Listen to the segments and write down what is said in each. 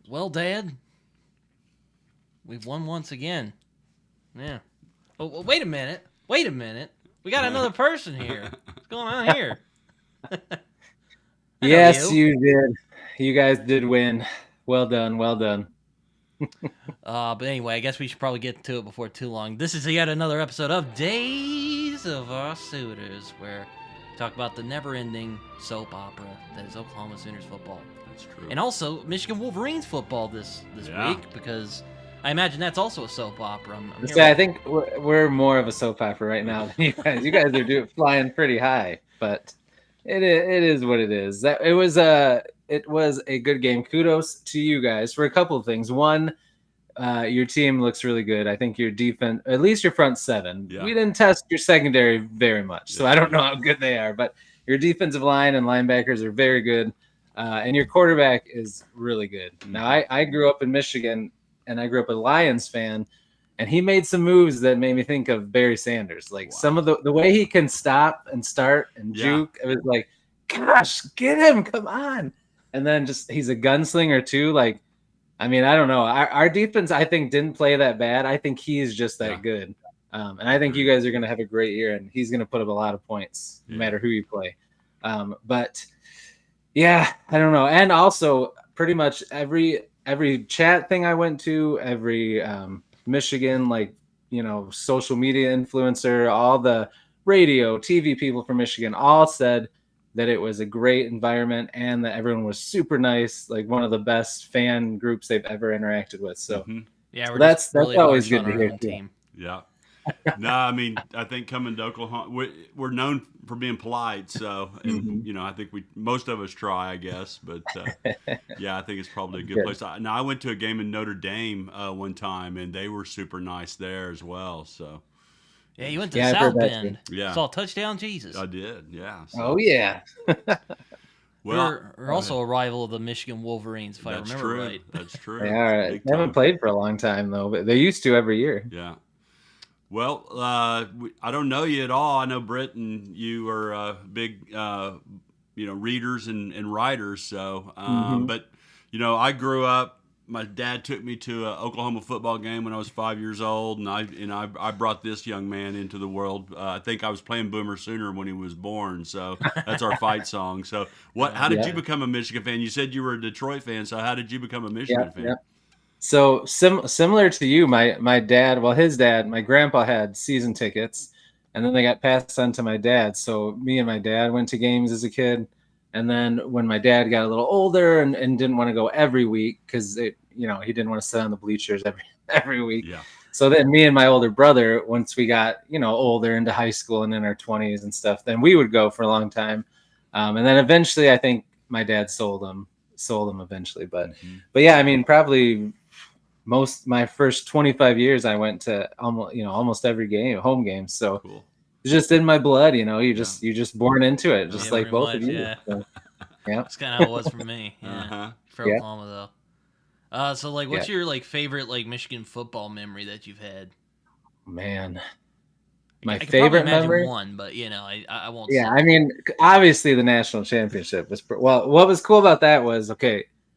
Well, Dad, we've won once again. Yeah. Oh, wait a minute. Wait a minute. We got another person here. What's going on here? I know Yes, you. you did. You guys did win. Well done. Well done. But anyway, I guess we should probably get to it before too long. This is yet another episode of Days of Our Suitors, where we talk about the never-ending soap opera that is Oklahoma Sooners football. That's true. And also Michigan Wolverines football this week, because I imagine that's also a soap opera. I think we're more of a soap opera right now than you guys. You guys are flying pretty high, but it is what it is. It was a good game. Kudos to you guys for a couple of things. One, your team looks really good. I think your defense, at least your front seven. Yeah. We didn't test your secondary very much, so I don't know how good they are. But your defensive line and linebackers are very good, and your quarterback is really good. Now, I grew up in Michigan, and I grew up a Lions fan, and he made some moves that made me think of Barry Sanders. Like some of the way he can stop and start and juke, it was like, gosh, get him, come on. And then he's a gunslinger too. Like, I mean, I don't know. Our defense, I think, didn't play that bad. I think he's just that good. And I think you guys are going to have a great year, and he's going to put up a lot of points no matter who you play. But, yeah, I don't know. And also, pretty much every chat thing I went to, every Michigan, social media influencer, all the radio, TV people from Michigan all said that it was a great environment and that everyone was super nice, like one of the best fan groups they've ever interacted with. So that's really always good to hear. Team. Yeah. No, I mean, I think coming to Oklahoma, we're known for being polite. So, and, I think most of us try, I guess. But, I think it's probably a good place. Now, I went to a game in Notre Dame one time, and they were super nice there as well. So. Yeah, you went to South Bend. Yeah. Saw touchdown Jesus. I did, yeah. So. Oh, yeah. Well, you're also a rival of the Michigan Wolverines, if I remember right. That's true. They are. They haven't played for a long time, though, but they used to every year. Yeah. Well, I don't know you at all. I know Britton, you are big, readers and writers. So, but, I grew up. My dad took me to an Oklahoma football game when I was 5 years old, and I brought this young man into the world. I think I was playing Boomer Sooner when he was born, so that's our fight song. So, how did you become a Michigan fan? You said you were a Detroit fan, so how did you become a Michigan fan? Yeah. So similar to you, my dad, my grandpa had season tickets, and then they got passed on to my dad. So me and my dad went to games as a kid. And then when my dad got a little older and didn't want to go every week because he didn't want to sit on the bleachers every week. Yeah. So then me and my older brother, once we got, older into high school and in our 20s and stuff, then we would go for a long time. And then eventually I think my dad sold them eventually. But yeah, I mean, probably my first 25 years I went to almost every game, home game. So cool. It's just in my blood, you're just born into it, just like both of you. Yeah. So, that's kind of how it was for me. Yeah. For Oklahoma though. So what's your favorite Michigan football memory that you've had? Man, I favorite memory. One, but I won't. Yeah, I mean, obviously the national championship was what was cool about that was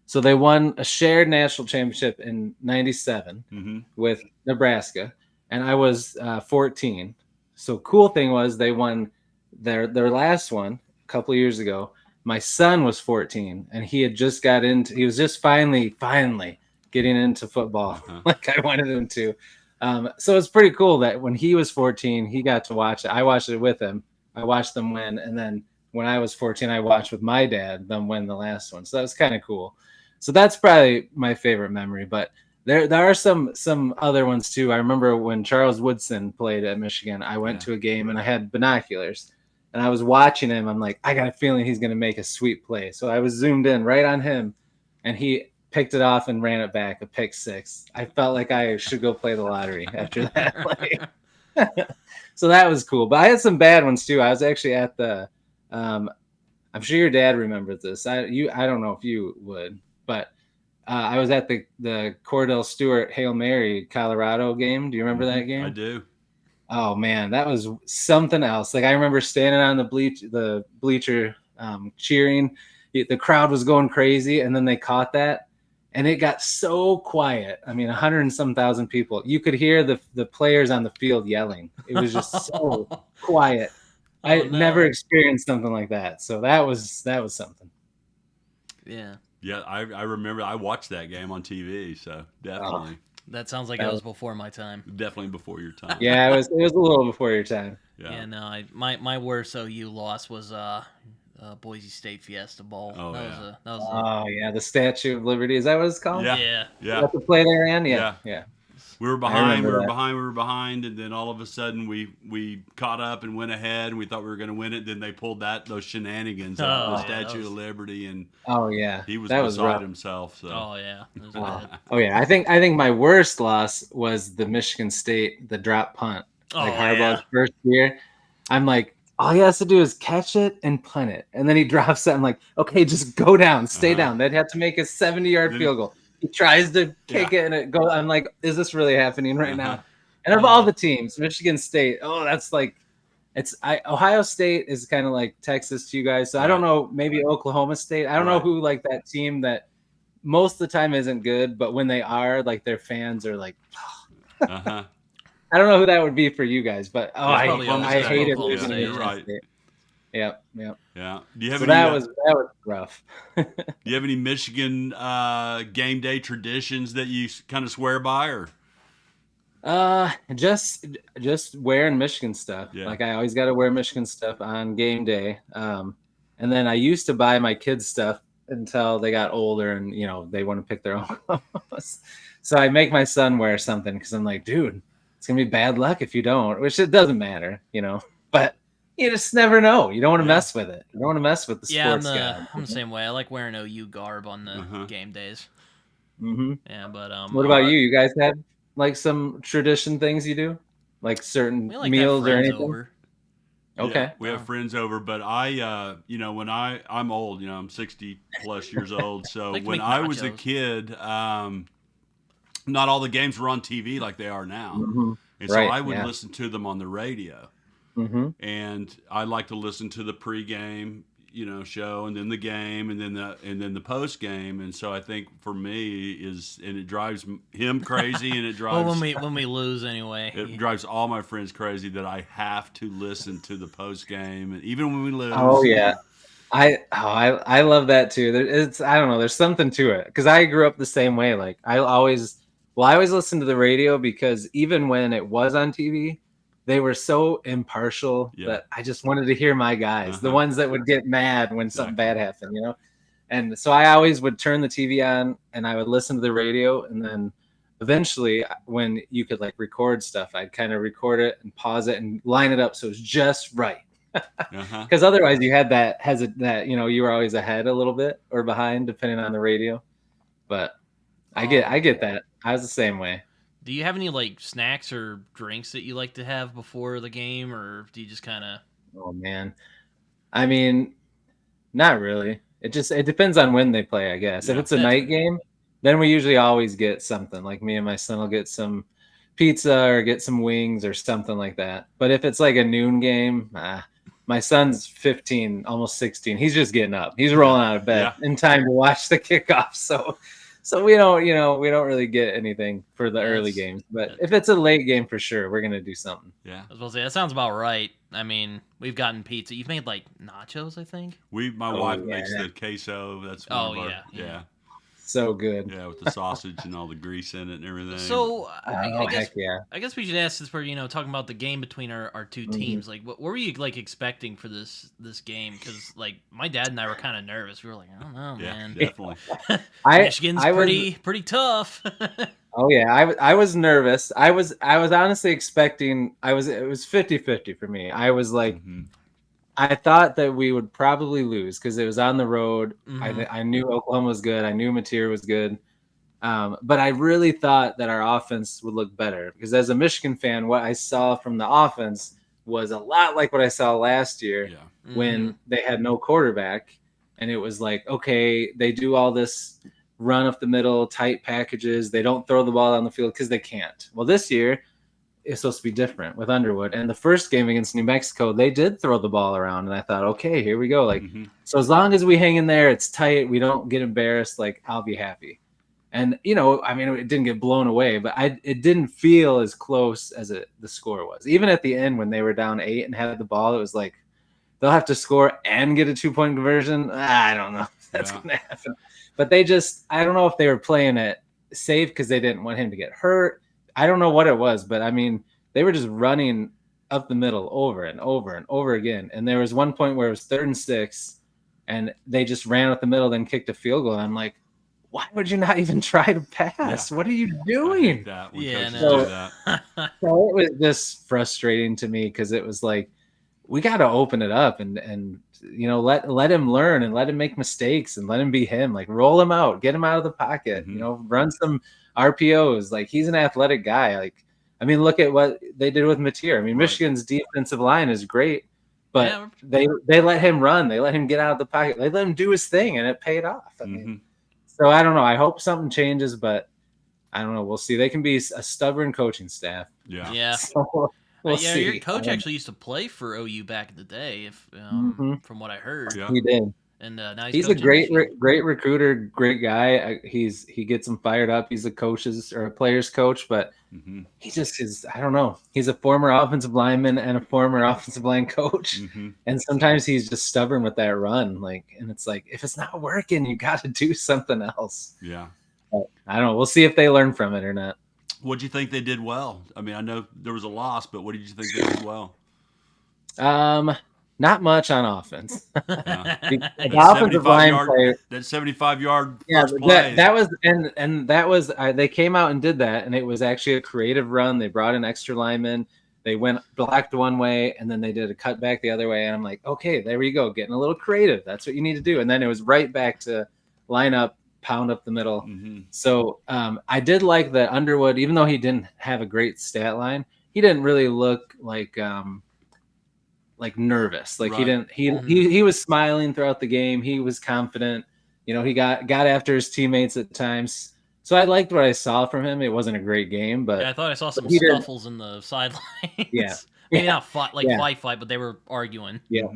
so they won a shared national championship in '97 with Nebraska, and I was 14. So cool thing was they won their last one a couple of years ago. My son was 14 and he was just finally getting into football like I wanted him to. So it's pretty cool that when he was 14, he got to watch it. I watched it with him. I watched them win. And then when I was 14, I watched with my dad them win the last one. So that was kind of cool. So that's probably my favorite memory, but there are some other ones too. I remember when Charles Woodson played at Michigan, I went to a game and I had binoculars and I was watching him. I'm like, I got a feeling he's going to make a sweet play. So I was zoomed in right on him and he picked it off and ran it back, a pick six. I felt like I should go play the lottery after that play. So that was cool. But I had some bad ones too. I was actually at the I'm sure your dad remembers this. I don't know if you would, but I was at the Cordell Stewart Hail Mary Colorado game. Do you remember that game? I do. Oh man, that was something else. I remember standing on the bleacher cheering. The crowd was going crazy, and then they caught that, and it got so quiet. I mean, 100 and some thousand people. You could hear the players on the field yelling. It was just so quiet. I never experienced something like that. So that was something. Yeah. Yeah, I remember I watched that game on TV, so definitely. That sounds like it was before my time. Definitely before your time. Yeah, it was a little before your time. Yeah, no, my worst OU loss was Boise State Fiesta Bowl. Oh, that was the Statue of Liberty. Is that what it's called? Yeah. That's the play they ran? Yeah. We were behind, and then all of a sudden we caught up and went ahead, and we thought we were going to win it. Then they pulled those shenanigans out of the Statue of Liberty, and he was beside himself. So. Oh yeah, I think my worst loss was the Michigan State, the drop punt. Harbaugh's first year. I'm like, all he has to do is catch it and punt it, and then he drops it. I'm like, okay, just go down, stay down. They'd have to make a 70-yard field goal. He tries to kick it and it goes. I'm like, is this really happening right now? And of all the teams, Michigan State, that's like, Ohio State is kind of like Texas to you guys. So I don't know, maybe Oklahoma State. I don't know who like that team that most of the time isn't good, but when they are, like their fans are like, I don't know who that would be for you guys, but I hate it. You're right. Yep. Yeah. Do you have that was rough. Do you have any Michigan game day traditions that you kind of swear by, or? Just wearing Michigan stuff. Yeah. Like I always got to wear Michigan stuff on game day. And then I used to buy my kids stuff until they got older and they want to pick their own clothes. So I make my son wear something because I'm like, dude, it's gonna be bad luck if you don't. Which it doesn't matter, but. You just never know. You don't want to mess with it. You don't want to mess with the sports guy. I'm the same way. I like wearing OU garb on the game days. Mm-hmm. Yeah, but what about you? You guys have like some tradition things you do, like certain meals or anything? Over. Okay, yeah, we have friends over, but I, when I'm old, I'm 60 plus years old. So when I was a kid, not all the games were on TV like they are now, and so I would listen to them on the radio. And I like to listen to the pregame, show, and then the game, and then the post game. And so I think for me and it drives him crazy, and it drives when we lose anyway. It drives all my friends crazy that I have to listen to the post game, and even when we lose. Oh yeah, I love that too. I don't know. There's something to it because I grew up the same way. Like I always listen to the radio because even when it was on TV. They were so impartial that I just wanted to hear my guys, the ones that would get mad when something bad happened, And so I always would turn the TV on and I would listen to the radio. And then eventually when you could like record stuff, I'd kind of record it and pause it and line it up so it's just right. Because otherwise you had that you were always ahead a little bit or behind depending on the radio. But I get that. I was the same way. Do you have any like snacks or drinks that you like to have before the game, or do you just kind of? Oh man, I mean, not really. It depends on when they play, I guess. If it's a night game, then we usually always get something. Like me and my son will get some pizza or get some wings or something like that. But if it's like a noon game, my son's 15, almost 16. He's just getting up. He's rolling out of bed in time to watch the kickoff. So we don't really get anything for the early games. But if it's a late game, for sure, we're gonna do something. Yeah, I was about to say that sounds about right. I mean, we've gotten pizza. You've made like nachos, I think. My wife makes the queso. That's one of our, yeah. So good. Yeah, with the sausage and all the grease in it and everything. So I guess, heck yeah. I guess we should ask this for talking about the game between our two teams. Like, what were you like expecting for this game? Because like my dad and I were kind of nervous. We were like, I don't know, man. Definitely. Michigan's pretty tough. Oh yeah, I was nervous. I was honestly expecting. It was 50-50 for me. I was like. I thought that we would probably lose because it was on the road. I knew Oklahoma was good. I knew Mateer was good. But I really thought that our offense would look better because as a Michigan fan, what I saw from the offense was a lot like what I saw last year when they had no quarterback. And it was like, okay, they do all this run up the middle, tight packages. They don't throw the ball on the field because they can't. Well, this year, it's supposed to be different with Underwood. And the first game against New Mexico, they did throw the ball around. And I thought, okay, here we go. Like, so as long as we hang in there, it's tight. We don't get embarrassed. Like, I'll be happy. And, I mean, it didn't get blown away, but it didn't feel as close as the score was. Even at the end when they were down 8 and had the ball, it was like, they'll have to score and get a 2-point conversion. I don't know if that's going to happen. But I don't know if they were playing it safe because they didn't want him to get hurt. I don't know what it was, but I mean, they were just running up the middle over and over and over again. And there was one point where it was 3rd and 6, and they just ran up the middle, then kicked a field goal. And I'm like, why would you not even try to pass? Yeah. What are you doing? So it was just frustrating to me because it was like, we got to open it up and let him learn and let him make mistakes and let him be him. Like, roll him out, get him out of the pocket, run some RPOs. Like, he's an athletic guy. Like, I mean, look at what they did with Mateer. I mean, Michigan's defensive line is great, but they let him run. They let him get out of the pocket. They let him do his thing, and it paid off. I mean, so I don't know. I hope something changes, but I don't know. We'll see. They can be a stubborn coaching staff. Yeah. So, we'll see. Your coach actually used to play for OU back in the day, from what I heard. Yeah. He did. And now he's a great recruiter, great guy. He gets them fired up. He's a player's coach, but he just is. I don't know. He's a former offensive lineman and a former offensive line coach, and sometimes he's just stubborn with that run. And it's like, if it's not working, you got to do something else. Yeah. But I don't know. We'll see if they learn from it or not. What do you think they did well? I mean, I know there was a loss, but what did you think they did well? Not much on offense. Yeah. The offensive line player, that 75-yard first play. That was and that was they came out and did that, and it was actually a creative run. They brought in extra linemen. They went blocked one way, and then they did a cut back the other way. And I'm like, okay, there we go, getting a little creative. That's what you need to do. And then it was right back to line up, pound up the middle. So I did like that Underwood, even though he didn't have a great stat line, he didn't really look like nervous. Like, he didn't. He was smiling throughout the game. He was confident. He got after his teammates at times. So I liked what I saw from him. It wasn't a great game, but I thought I saw some scuffles in the sidelines. Yeah, maybe not fight, but they were arguing. Yeah,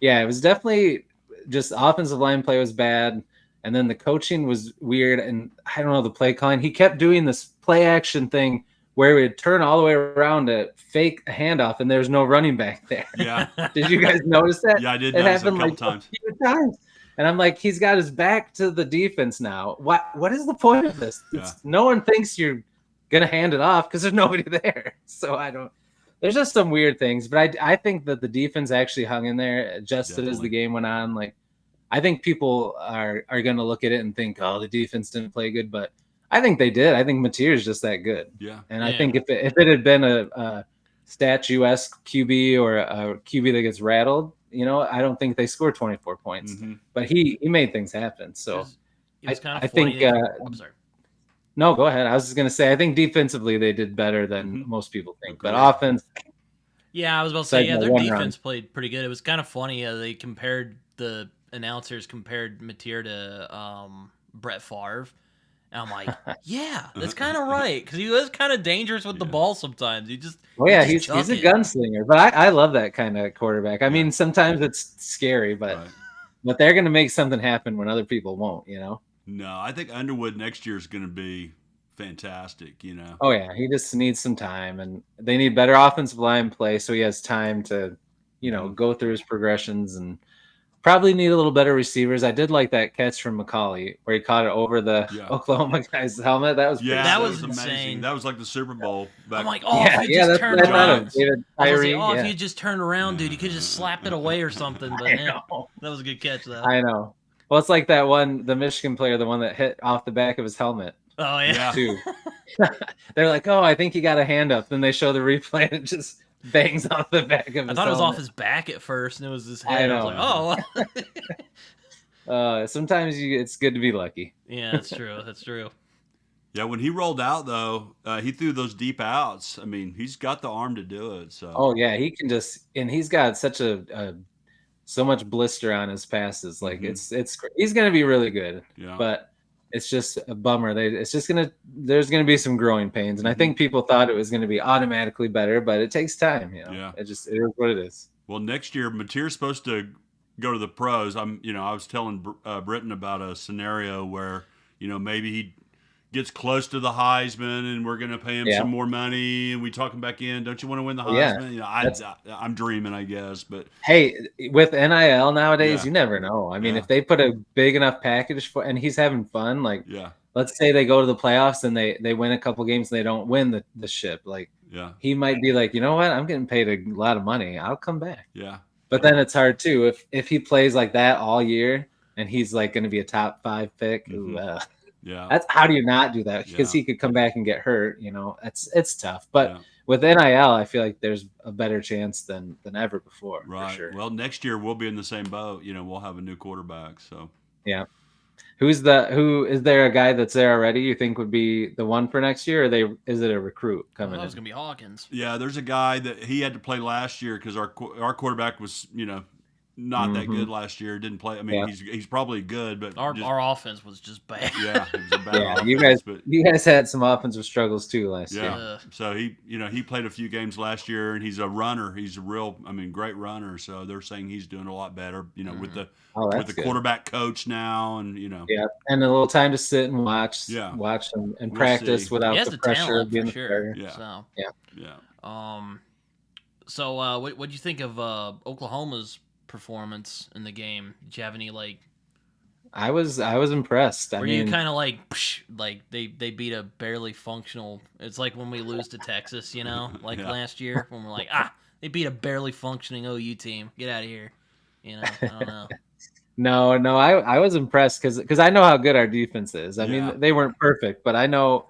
yeah. It was definitely just offensive line play was bad. And then the coaching was weird, and I don't know, the play calling. He kept doing this play action thing where he would turn all the way around to fake a handoff, and there's no running back there. Yeah. Did you guys notice that? Yeah, I did notice a couple times. And I'm like, he's got his back to the defense now. What is the point of this? No one thinks you're going to hand it off because there's nobody there. So there's just some weird things. But I think that the defense actually hung in there, adjusted as the game went on. Like, I think people are going to look at it and think, oh, the defense didn't play good, but I think they did. I think Mateer is just that good. Yeah. And I think if it had been a statuesque QB or a QB that gets rattled, I don't think they scored 24 points. But he made things happen. So it was kind of I think I'm sorry. No, go ahead. I was just going to say, I think defensively they did better than most people think. But offense. Yeah, I was about to say, their defense played pretty good. It was kind of funny. The announcers compared Mateer to Brett Favre. And I'm like, yeah, that's kind of right. Because he was kind of dangerous with the ball sometimes. He's a gunslinger. But I love that kind of quarterback. I mean, sometimes it's scary, but they're going to make something happen when other people won't, No, I think Underwood next year is going to be fantastic, Oh, yeah. He just needs some time. And they need better offensive line play so he has time to, go through his progressions, and probably need a little better receivers. I did like that catch from McCauley where he caught it over the Oklahoma guy's helmet. That was that was amazing. That was like the Super Bowl. I'm like, if you just turned around. If you just turned around, dude, you could just slap it away or something. But that was a good catch, though. I know. Well, it's like that one, the Michigan player, the one that hit off the back of his helmet. Oh, yeah. Too. They're like, I think he got a hand up. Then they show the replay and it just bangs off the back of his I thought helmet. it was off his back at first, and it was his head. I was like, sometimes it's good to be lucky. Yeah, that's true. That's true. Yeah, when he rolled out, though, he threw those deep outs. I mean, he's got the arm to do it. So. Oh, yeah, he can and he's got such so much blister on his passes. Like, he's going to be really good. Yeah. But it's just a bummer. There's going to be some growing pains. And I think people thought it was going to be automatically better, but it takes time. Yeah. It is what it is. Well, next year, Mateer's supposed to go to the pros. I was telling Britton about a scenario where, maybe gets close to the Heisman, and we're going to pay him some more money, and we talk him back in. Don't you want to win the Heisman? You know, I'm dreaming, I guess, but hey, with NIL nowadays, you never know. I mean, if they put a big enough package for, and he's having fun, like, let's say they go to the playoffs and they win a couple games and they don't win the ship, like, he might be like, you know what, I'm getting paid a lot of money, I'll come back. But then it's hard too if he plays like that all year and he's like going to be a top 5 pick. That's how do you not do that? Because he could come back and get hurt. You know, it's tough. But with NIL, I feel like there's a better chance than ever before. Right. For sure. Well, next year we'll be in the same boat. You know, we'll have a new quarterback. So who is there a guy that's there already you think would be the one for next year, or is it a recruit coming in? It's gonna be Hawkins. Yeah, there's a guy that he had to play last year because our quarterback was, you know, not that good last year. Didn't play. I mean, he's probably good, but our offense was just bad. Yeah, it was a bad offense. You guys had some offensive struggles too last year. Yeah. So he played a few games last year, and he's a runner. He's a real, great runner. So they're saying he's doing a lot better, you know, with the quarterback coach now, and you know. Yeah, and a little time to sit and watch him and practice without the pressure of being the starter. So what do you think of Oklahoma's performance in the game? Did you have any like? I was impressed. Were you kind of like they beat a barely functional? It's like when we lose to Texas, you know, like last year when we're like, they beat a barely functioning OU team. Get out of here, you know. I don't know. No, I was impressed because I know how good our defense is. I mean, they weren't perfect, but I know,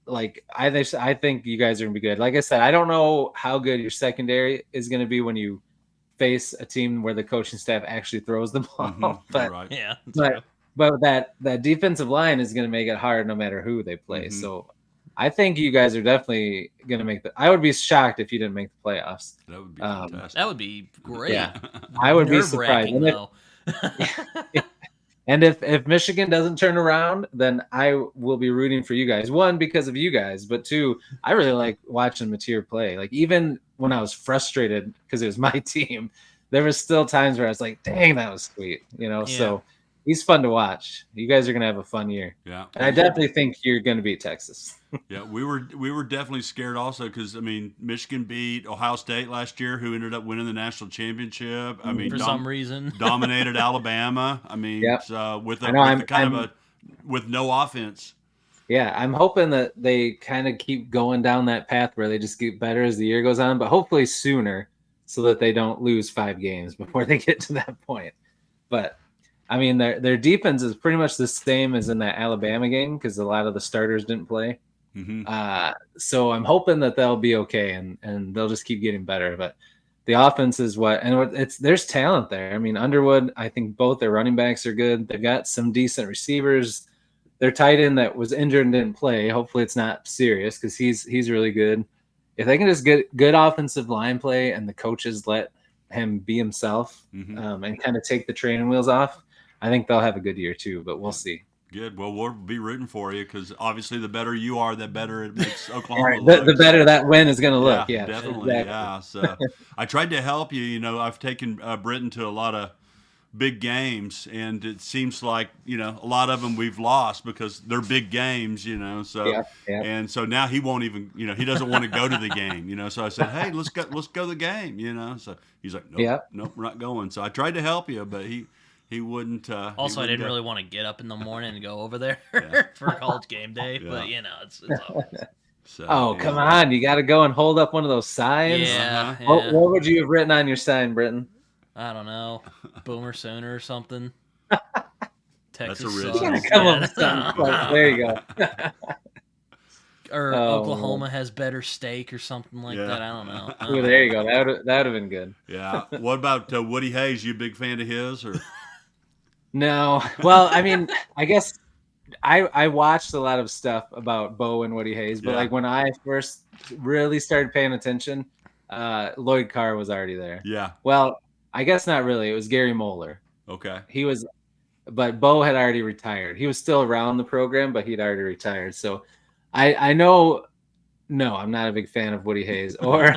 like, I think you guys are gonna be good. Like I said, I don't know how good your secondary is gonna be when you face a team where the coaching staff actually throws the ball. But that defensive line is going to make it hard no matter who they play. So I think you guys are definitely going to make I would be shocked if you didn't make the playoffs. That would be fantastic. That would be great. Yeah, I would be surprised. And if Michigan doesn't turn around, then I will be rooting for you guys. One, because of you guys, but two, I really like watching Mateer play. Like, even when I was frustrated because it was my team, there was still times where I was like, dang, that was sweet. You know, so he's fun to watch. You guys are going to have a fun year. Yeah. And I definitely think you're going to beat Texas. Yeah, we were definitely scared also because, I mean, Michigan beat Ohio State last year, who ended up winning the national championship. I mean, for some reason, dominated Alabama. I mean, with no offense. Yeah, I'm hoping that they kind of keep going down that path where they just get better as the year goes on, but hopefully sooner so that they don't lose 5 games before they get to that point. But I mean, their defense is pretty much the same as in that Alabama game because a lot of the starters didn't play. So I'm hoping that they'll be okay and they'll just keep getting better. But the offense is there's talent there. I mean, Underwood, I think both their running backs are good. They've got some decent receivers. Their tight end that was injured and didn't play, hopefully it's not serious because he's really good. If they can just get good offensive line play and the coaches let him be himself and kind of take the training wheels off, I think they'll have a good year too, but we'll see. Good. Well, we'll be rooting for you because obviously the better you are, the better it makes Oklahoma look. The better that win is going to look. Yeah, definitely. Exactly. Yeah. So I tried to help you. You know, I've taken Britton to a lot of big games, and it seems like, you know, a lot of them we've lost because they're big games, you know. So and so now he won't even, you know, he doesn't want to go to the game, you know. So I said, hey, let's go to the game, you know. So he's like, nope, we're not going. So I tried to help you, but he wouldn't. Also, I didn't really want to get up in the morning and go over there for college game day, but you know, it's always. So, come on, you got to go and hold up one of those signs. Yeah. What would you have written on your sign, Britton? I don't know, Boomer Sooner or something. Texas. That's original. You come up with something. There you go. Or Oklahoma has better steak or something like that. I don't know. Ooh, there you go. That would have been good. Yeah. What about Woody Hayes? You a big fan of his? Or no. Well, I mean, I guess I watched a lot of stuff about Bo and Woody Hayes, but like when I first really started paying attention, Lloyd Carr was already there. Yeah. Well, I guess not really. It was Gary Moeller. Okay. But Bo had already retired. He was still around the program, but he'd already retired. So I know. No, I'm not a big fan of Woody Hayes or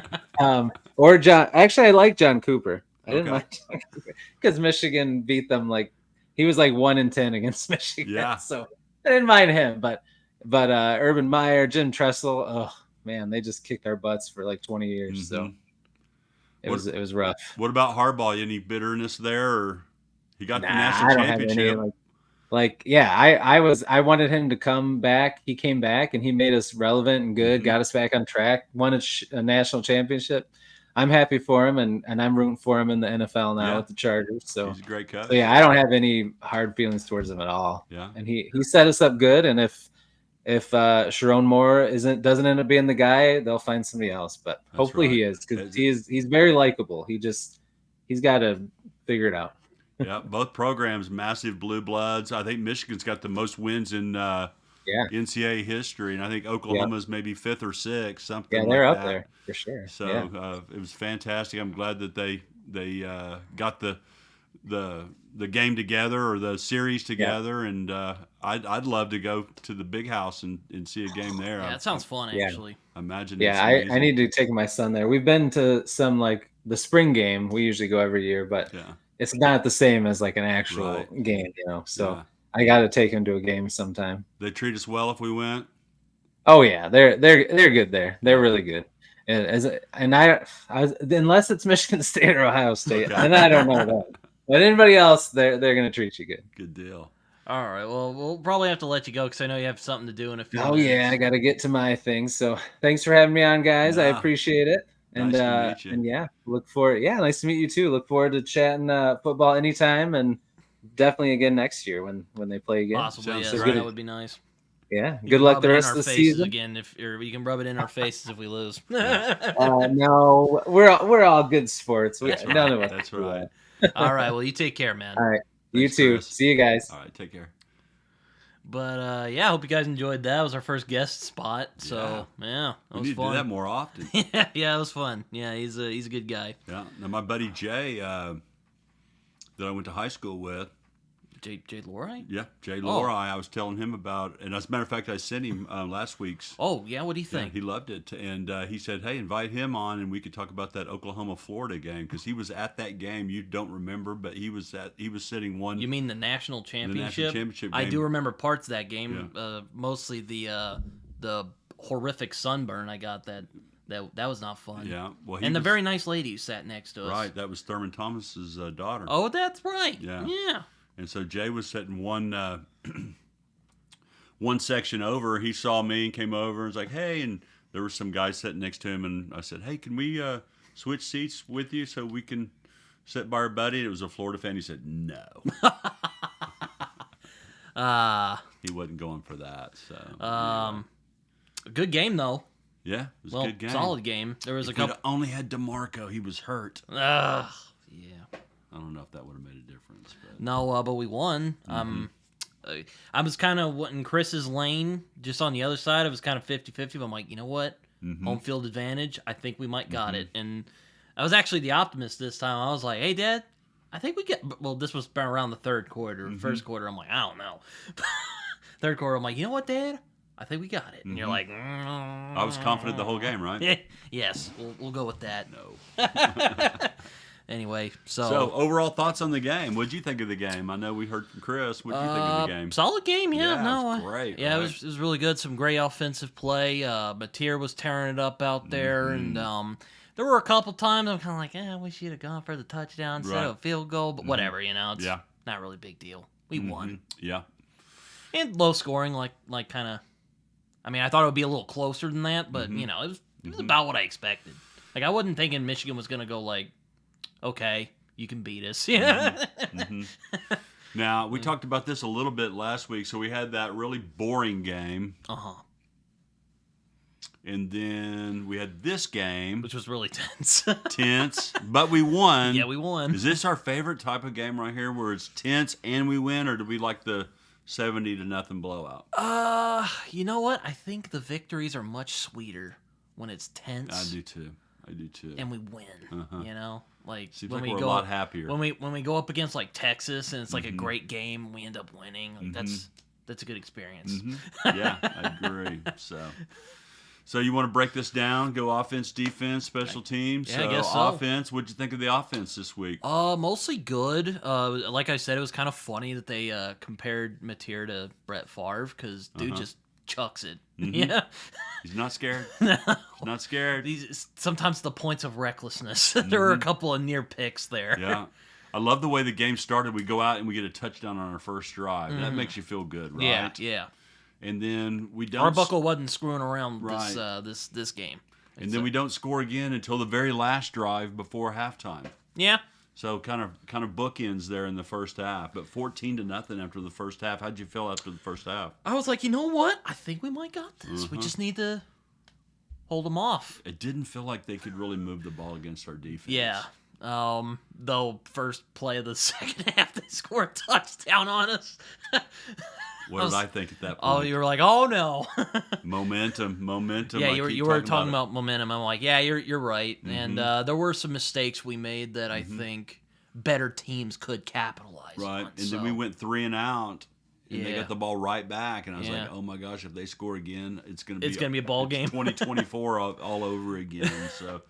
John. Actually, I like John Cooper. I didn't like John Cooper because Michigan beat them. Like he was like 1-10 against Michigan. Yeah. So I didn't mind him, but but Urban Meyer, Jim Tressel, oh man, they just kicked our butts for like 20 years. So it was rough. What about Harbaugh? Any bitterness there, or he got the national I don't have championship? any I wanted him to come back. He came back and he made us relevant and good, got us back on track, won a national championship. I'm happy for him, and I'm rooting for him in the NFL now with the Chargers. So he's a great coach. So I don't have any hard feelings towards him at all. Yeah, and he set us up good. And if Sharon Moore doesn't end up being the guy, they'll find somebody else. But hopefully he is, because he's very likable. He's got to figure it out. Yeah, both programs, massive blue bloods. I think Michigan's got the most wins in NCAA history, and I think Oklahoma's maybe 5th or 6th, something. Yeah, they're up there for sure. So it was fantastic. I'm glad that they got the game together, or the series together, and I'd love to go to the big house and see a game there. Yeah, that sounds fun actually. Imagine. Yeah, I need to take my son there. We've been to some, like the spring game. We usually go every year, but it's not the same as like an actual game, So I got to take him to a game sometime. They treat us well if we went. Oh yeah, they're good there. They're really good. And I unless it's Michigan State or Ohio State, and I don't know that. But anybody else, they're going to treat you good. Good deal. All right. Well, we'll probably have to let you go because I know you have something to do in a few minutes. Oh yeah, I got to get to my things. So thanks for having me on, guys. I appreciate it. And nice to meet you. And look forward. Yeah, nice to meet you too. Look forward to chatting football anytime, and definitely again next year when they play again. Possibly, that would be nice. Yeah, good luck the rest of the season. Again, or you can rub it in our faces if we lose. No, we're all good sports. None of us. That's right. All right. Well, you take care, man. All right. Thanks, you too. Chris. See you guys. All right. Take care. But I hope you guys enjoyed that. It was our first guest spot, so it was we need fun. to do that more often. Yeah, it was fun. Yeah, he's a good guy. Yeah. Now my buddy Jay, that I went to high school with. Jay Lorey? Yeah, Jay Lorey. I was telling him about, and as a matter of fact, I sent him last week's. Oh yeah, what do you think? He loved it, and he said, "Hey, invite him on, and we could talk about that Oklahoma-Florida game, because he was at that game. You don't remember, but he was sitting one. You mean the national championship? The national championship game. I do remember parts of that game. Mostly the horrific sunburn I got. That was not fun. Yeah, well, the very nice lady who sat next to us. Right, that was Thurman Thomas's daughter. Oh, that's right. Yeah. And so Jay was sitting one section over. He saw me and came over and was like, "Hey," and there were some guys sitting next to him, and I said, "Hey, can we switch seats with you so we can sit by our buddy?" And it was a Florida fan. He said, "No." He wasn't going for that. So good game though. Yeah, it was a good game. Solid game. There was if a couple. Only had DeMarco. He was hurt. Yeah. I don't know if that would have made a difference. But. No, but we won. I was kind of in Chris's lane, just on the other side. I was kind of 50-50, but I'm like, you know what? Home field advantage. I think we might got it. And I was actually the optimist this time. I was like, hey, Dad, I think we get... Well, this was around the third quarter. First quarter, I'm like, I don't know. Third quarter, I'm like, you know what, Dad? I think we got it. And you're like... I was confident the whole game, right? Yes, we'll go with that. No. Anyway, so overall thoughts on the game. What'd you think of the game? I know we heard from Chris. What'd you think of the game? Solid game, yeah. It was great. Yeah, right? it was really good. Some great offensive play. Mateer was tearing it up out there, and there were a couple times I'm kind of like, I wish you'd have gone for the touchdown instead of a field goal, but whatever, it's not really a big deal. We won. Yeah. And low scoring, like kind of. I mean, I thought it would be a little closer than that, but it was about what I expected. Like I wasn't thinking Michigan was going to go like. Okay, you can beat us. Yeah. Now, we talked about this a little bit last week. So we had that really boring game. And then we had this game. Which was really tense. But we won. Yeah, we won. Is this our favorite type of game right here where it's tense and we win? Or do we like the 70-0 blowout? You know what? I think the victories are much sweeter when it's tense. I do too. And we win, Like seems when like we we're go a lot happier. When we go up against like Texas and it's like a great game and we end up winning. Like, that's a good experience. Yeah, I agree. So you want to break this down? Go offense, defense, special teams. Yeah, I guess so. Offense. What'd you think of the offense this week? Mostly good. Like I said, it was kind of funny that they compared Mateer to Brett Favre because dude just chucks it. Mhm. Yeah. He's not scared. No. He's not scared. Sometimes the points of recklessness. There were a couple of near picks there. Yeah. I love the way the game started. We go out and we get a touchdown on our first drive. That makes you feel good, right? Yeah, yeah. And then we don't. Arbuckle wasn't screwing around Right. this game. And then we don't score again until the very last drive before halftime. Yeah. So kind of bookends there in the first half. But 14-0 after the first half. How'd you feel after the first half? I was like, you know what? I think we might got this. We just need to hold them off. It didn't feel like they could really move the ball against our defense. Yeah. Though first play of the second half, they scored a touchdown on us. What did I think at that point? Oh, you were like, oh no. Momentum. Yeah, I you keep were talking about about momentum. I'm like, yeah, you're right. And there were some mistakes we made that I think better teams could capitalize it. Right. on. And then we went 3 and out. And they Yeah. got the ball right back, and I was Yeah. like, "Oh my gosh! If they score again, it's gonna be a ball game." 2024 all over again." So,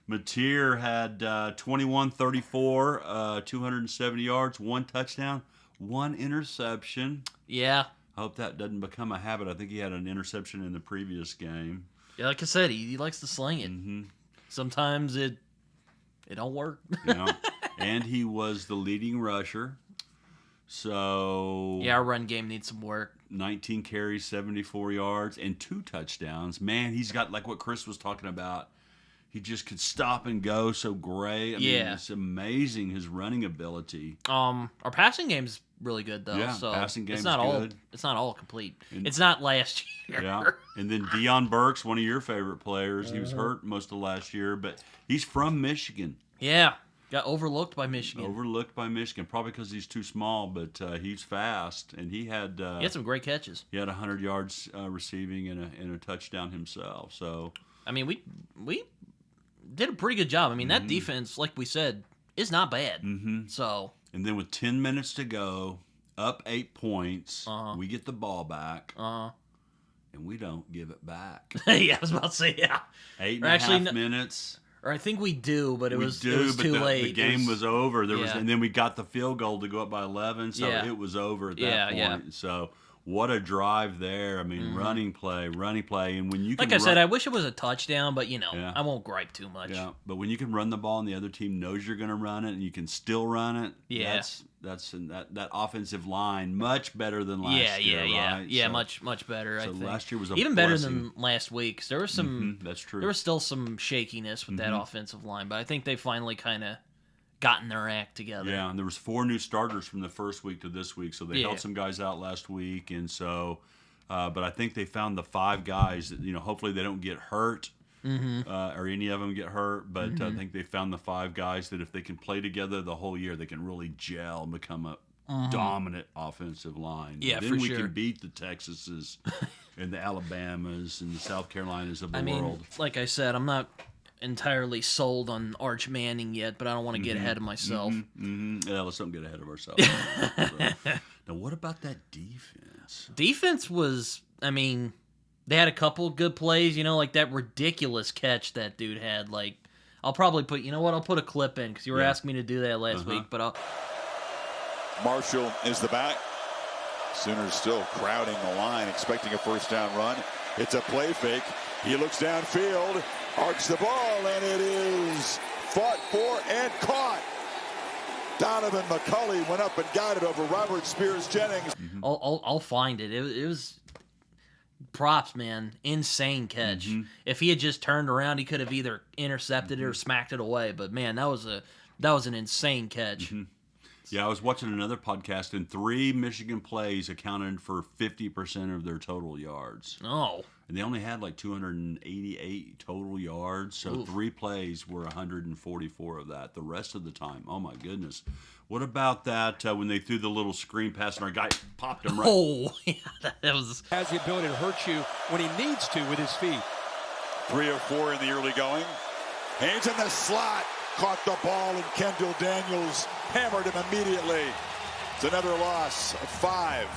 Mateer had 21-34, 270 yards, 1 touchdown, 1 interception. Yeah. I hope that doesn't become a habit. I think he had an interception in the previous game. Yeah, like I said, he likes to sling it. Mm-hmm. Sometimes it don't work. You know? And he was the leading rusher. So Yeah, our run game needs some work. 19 carries, 74 yards, and 2 touchdowns. Man, he's got, like what Chris was talking about, he just could stop and go so great. I mean, it's amazing, his running ability. Our passing game's really good though. Yeah, so passing game's it's not all good. it's not all complete. It's not last year. Yeah, and then Deion Burks, one of your favorite players, he was hurt most of last year, but he's from Michigan. Yeah. Got overlooked by Michigan. Probably because he's too small, but he's fast, and he had some great catches. He had 100 yards receiving and a touchdown himself. So I mean, we did a pretty good job. I mean, that defense, like we said, is not bad. Mm-hmm. So and then with 10 minutes to go, up 8 points, we get the ball back, and we don't give it back. Yeah, I was about to say 8.5 minutes. Or I think we do, but it was too late. The game was over. And then we got the field goal to go up by 11, so it was over at that point. Yeah. So what a drive there! I mean, running play, and when you can like I said, I wish it was a touchdown, but I won't gripe too much. Yeah, but when you can run the ball and the other team knows you're going to run it and you can still run it, that offensive line much better than last year. Right? Yeah, so, much better. I think last year was even better than last week. 'Cause there was some. That's true. There was still some shakiness with that offensive line, but I think they finally kind of gotten their act together. Yeah, and there was 4 new starters from the first week to this week, so they held some guys out last week, and so, but I think they found the 5 guys that hopefully they don't get hurt. Or any of them get hurt, but I think they found the 5 guys that if they can play together the whole year, they can really gel and become a dominant offensive line. Yeah, then for we sure. can beat the Texases and the Alabamas and the South Carolinas of the I world. mean, like I said, I'm not entirely sold on Arch Manning yet, but I don't want to get ahead of myself. Yeah, let's don't get ahead of ourselves. Now, what about that defense? Defense was, I mean, they had a couple good plays, like that ridiculous catch that dude had. Like, I'll probably put, I'll put a clip in because you were asking me to do that last week. But Marshall is the back. Sooners still crowding the line, expecting a first down run. It's a play fake. He looks downfield, arcs the ball, and it is fought for and caught. Donovan McCulley went up and got it over Robert Spears-Jennings. I'll find it. It was props, man. Insane catch. If he had just turned around, he could have either intercepted it or smacked it away. But man, that was an insane catch. Yeah, I was watching another podcast, and 3 Michigan plays accounted for 50% of their total yards. Oh. And they only had like 288 total yards, so 3 plays were 144 of that. The rest of the time, oh my goodness. What about that when they threw the little screen pass and our guy popped him right? Oh, yeah, that was... Has the ability to hurt you when he needs to with his feet. 3 of 4 in the early going. Haynes in the slot. Caught the ball, and Kendall Daniels hammered him immediately. It's another loss of 5.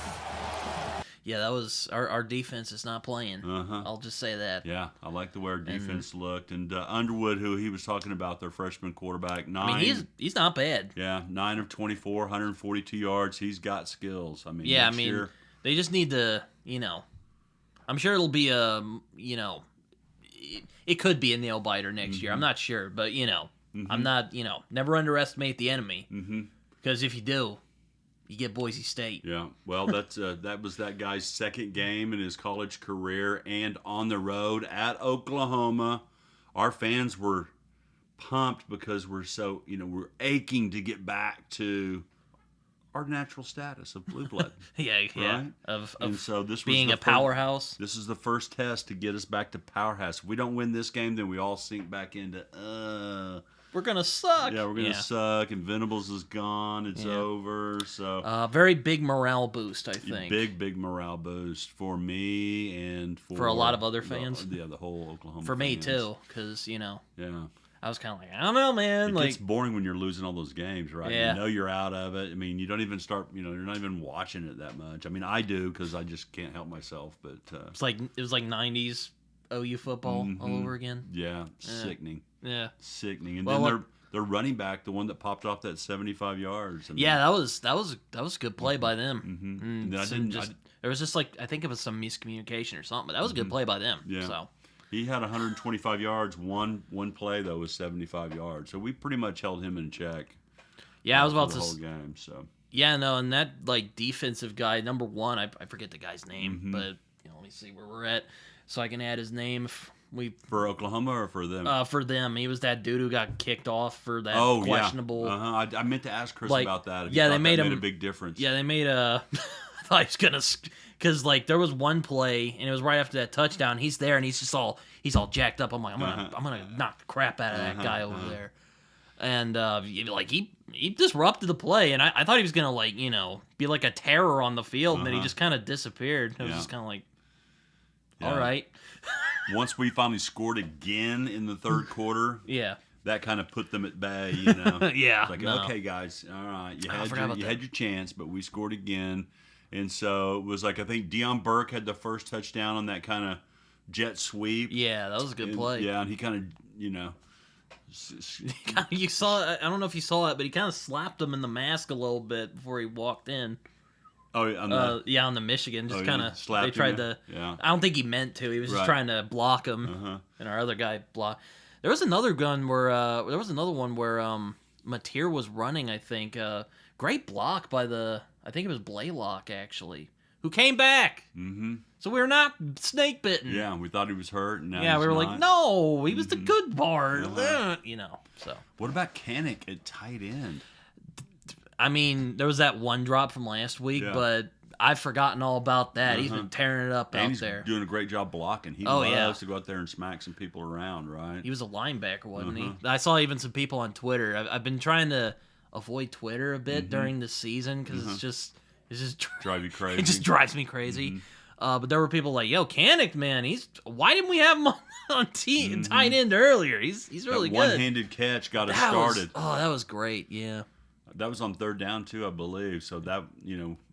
Yeah, that was our defense is not playing. I'll just say that. Yeah, I like the way our defense looked. And Underwood, who he was talking about, their freshman quarterback, 9. I mean, he's not bad. Yeah, 9 of 24, 142 yards. He's got skills. I mean, yeah, next year, they just need to, I'm sure it'll be it could be a nail biter next year. I'm not sure, but I'm not never underestimate the enemy because if you do, you get Boise State. Yeah, well, that was that guy's second game in his college career, and on the road at Oklahoma. Our fans were pumped because we're we're aching to get back to our natural status of blue blood. yeah. Right? Of so this being was a powerhouse. This is the first test to get us back to powerhouse. If we don't win this game, then we all sink back into we're gonna suck. Yeah, we're gonna suck, and Venables is gone. It's over. So very big morale boost, I think. Big morale boost for me and for a lot of other fans. The whole Oklahoma. For me fans. too, because Yeah. I was kind of like, I don't know, man. It gets boring when you're losing all those games, right? Yeah. You know you're out of it. I mean, you don't even start. You're not even watching it that much. I mean, I do because I just can't help myself. But it was like '90s OU football all over again. Yeah, sickening. Yeah, sickening. And then their running back, the one that popped off that 75 yards. I mean, that was a good play by them. And then there was just I think it was some miscommunication or something, but that was a good play by them. Yeah. So. He had 125 yards. One play though was 75 yards. So we pretty much held him in check. Yeah, I was about the to whole game. So yeah, no, and that defensive guy, number one, I forget the guy's name, but let me see where we're at, so I can add his name. For Oklahoma or for them? For them, he was that dude who got kicked off for that questionable. Yeah. I meant to ask Chris about that. They made a big difference. Yeah, they made a. I thought he was gonna, because there was one play and it was right after that touchdown. He's there and he's all jacked up. I'm like, I'm gonna knock the crap out of that guy over there. And he disrupted the play, and I thought he was gonna be like a terror on the field, and then he just kind of disappeared. It was just kind of like, all right. Once we finally scored again in the third quarter, that kind of put them at bay, Yeah. It's like, okay, guys, all right, you had your chance, but we scored again. And so it was I think Deion Burke had the first touchdown on that kind of jet sweep. Yeah, that was a good play. Yeah, and he kind of, you saw. I don't know if you saw it, but he kind of slapped him in the mask a little bit before he walked in. Oh, on the Michigan, just kind of. They tried to. Yeah. I don't think he meant to. He was just trying to block him, and our other guy blocked. There was another one where Mateer was running. I think great block by I think it was Blaylock actually, who came back. Mm-hmm. So we were not snake bitten. Yeah, we thought he was hurt. And we were like, no, he was the good part. So. What about Kanik at tight end? I mean, there was that one drop from last week, but I've forgotten all about that. He's been tearing it up out there. He's doing a great job blocking. He loves to go out there and smack some people around, right? He was a linebacker, wasn't he? I saw even some people on Twitter. I've been trying to avoid Twitter a bit during the season because it's just drive you crazy. It just drives me crazy. But there were people like, "Yo, Kanik, man, why didn't we have him on tight end earlier? He's really good." One-handed catch got us started. That was great. Yeah. That was on third down too, I believe. So that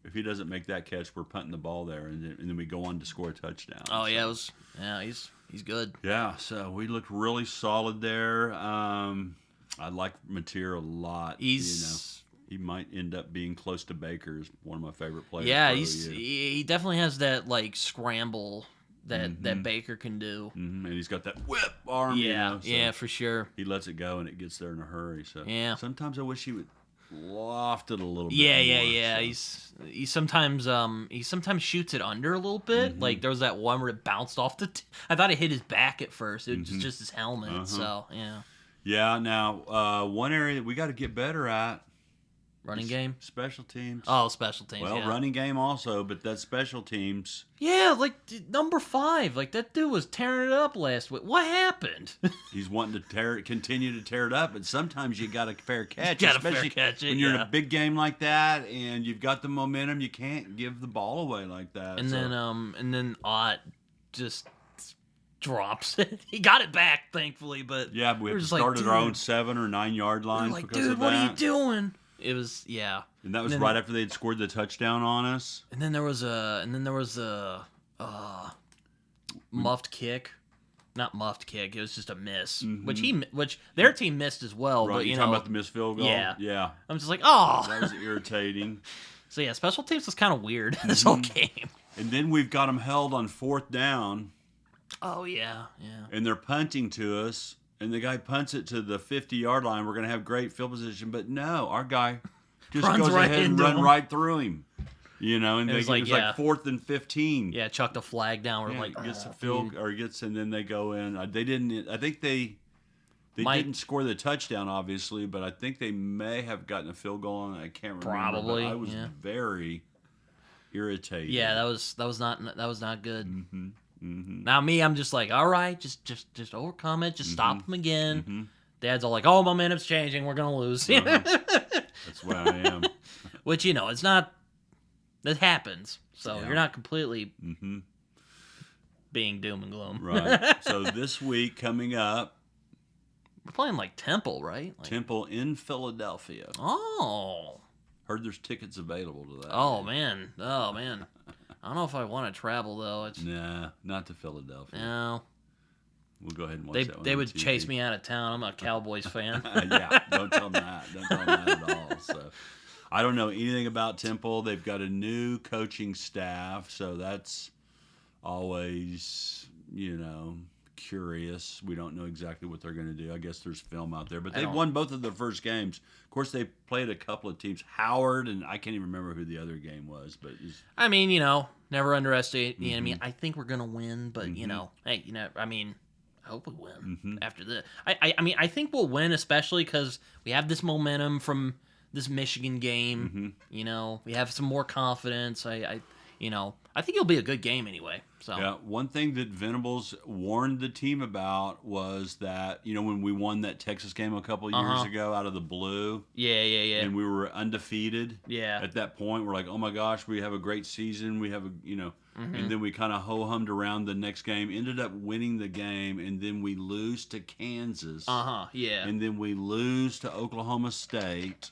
if he doesn't make that catch, we're punting the ball there, and then we go on to score a touchdown. Oh yeah, he's good. Yeah, so we looked really solid there. I like Mateer a lot. He might end up being close to Baker. One of my favorite players. Yeah, he definitely has that scramble that Baker can do. And he's got that whip arm. Yeah, for sure. He lets it go and it gets there in a hurry. So sometimes I wish he would loft it a little bit. Yeah. So. He sometimes shoots it under a little bit. Like there was that one where it bounced off I thought it hit his back at first. It was just his helmet. So yeah. Yeah. Now one area that we got to get better at. Running game? Special teams. Oh, special teams, Well, running game also, but that's special teams. Yeah, number 5. That dude was tearing it up last week. What happened? He's wanting to continue to tear it up, but sometimes you got a fair catch. When you're in a big game like that and you've got the momentum, you can't give the ball away like that. And then Ott just drops it. He got it back, thankfully, but we have to start at our own 7 or 9 yard line because of that. What are you doing? It was and that was right after they had scored the touchdown on us. And then there was a muffed kick, not muffed kick. It was just a miss, which their team missed as well. Right, but you talking about the missed field goal? Yeah. I'm just like, oh, that was irritating. So special teams was kind of weird this whole game. And then we've got them held on 4th down. Oh, yeah. And they're punting to us. And the guy punts it to the 50-yard line. We're going to have great field position. But no, our guy just Runs goes right ahead and into run him. right through him. And It was like 4th and 15. Yeah, chucked a flag down. We're Yeah, like, gets a field or gets, and then they go in. They didn't. I think they didn't score the touchdown, obviously, but I think they may have gotten a field goal on it. I can't remember. Probably. But I was very irritated. Yeah, that was not good. Mm-hmm. Mm-hmm. Now me, I'm just like, all right, just overcome it, just stop them again. Mm-hmm. Dad's all like, oh, momentum's changing, we're gonna lose. That's where I am. Which it's not. That happens, so Yeah. you're not completely Mm-hmm. being doom and gloom. Right. So this week coming up, We're playing like Temple, right? Like, Temple in Philadelphia. Oh. Heard there's tickets available to that. Oh man. I don't know if I want to travel though. It's Nah, not to Philadelphia. no. We'll go ahead and watch that one. They on would TV. chase me out of town. I'm a Cowboys fan. Yeah, don't tell them that. Don't tell them that at all. So, I don't know anything about Temple. They've got a new coaching staff, so that's always, curious. We don't know exactly what they're going to do. I guess there's film out there, but they've won both of their first games. Of course, they played a couple of teams, Howard, and I can't even remember who the other game was. But I mean, never underestimate the enemy. I think we're gonna win, but hey, I hope we win after this. I think we'll win, especially because we have this momentum from this Michigan game. We have some more confidence. I think it'll be a good game anyway. So yeah, one thing that Venables warned the team about was that when we won that Texas game a couple of years ago out of the blue, yeah, and we were undefeated. Yeah. At that point, we're like, oh my gosh, we have a great season. We have and then we kind of ho-hummed around the next game, ended up winning the game, and then we lose to Kansas. Yeah. And then we lose to Oklahoma State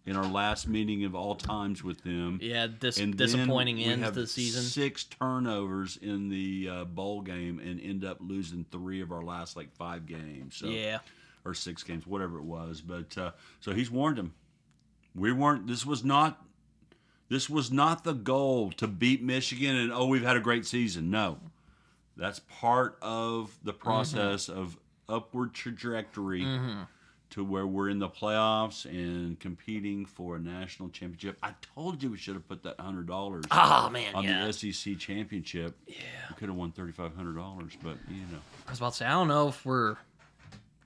in our last meeting of all times with them. Yeah, And disappointing then end we have to the season. 6 turnovers in the bowl game and end up losing 3 of our last 5 games. So, Yeah. or 6 games, whatever it was. But so he's warned him. We weren't. This was not the goal to beat Michigan and we've had a great season. No, that's part of the process of upward trajectory to where we're in the playoffs and competing for a national championship. I told you we should have put that $100 Oh man, on yeah. the SEC championship. Yeah, we could have won $3,500, but I was about to say, I don't know if we're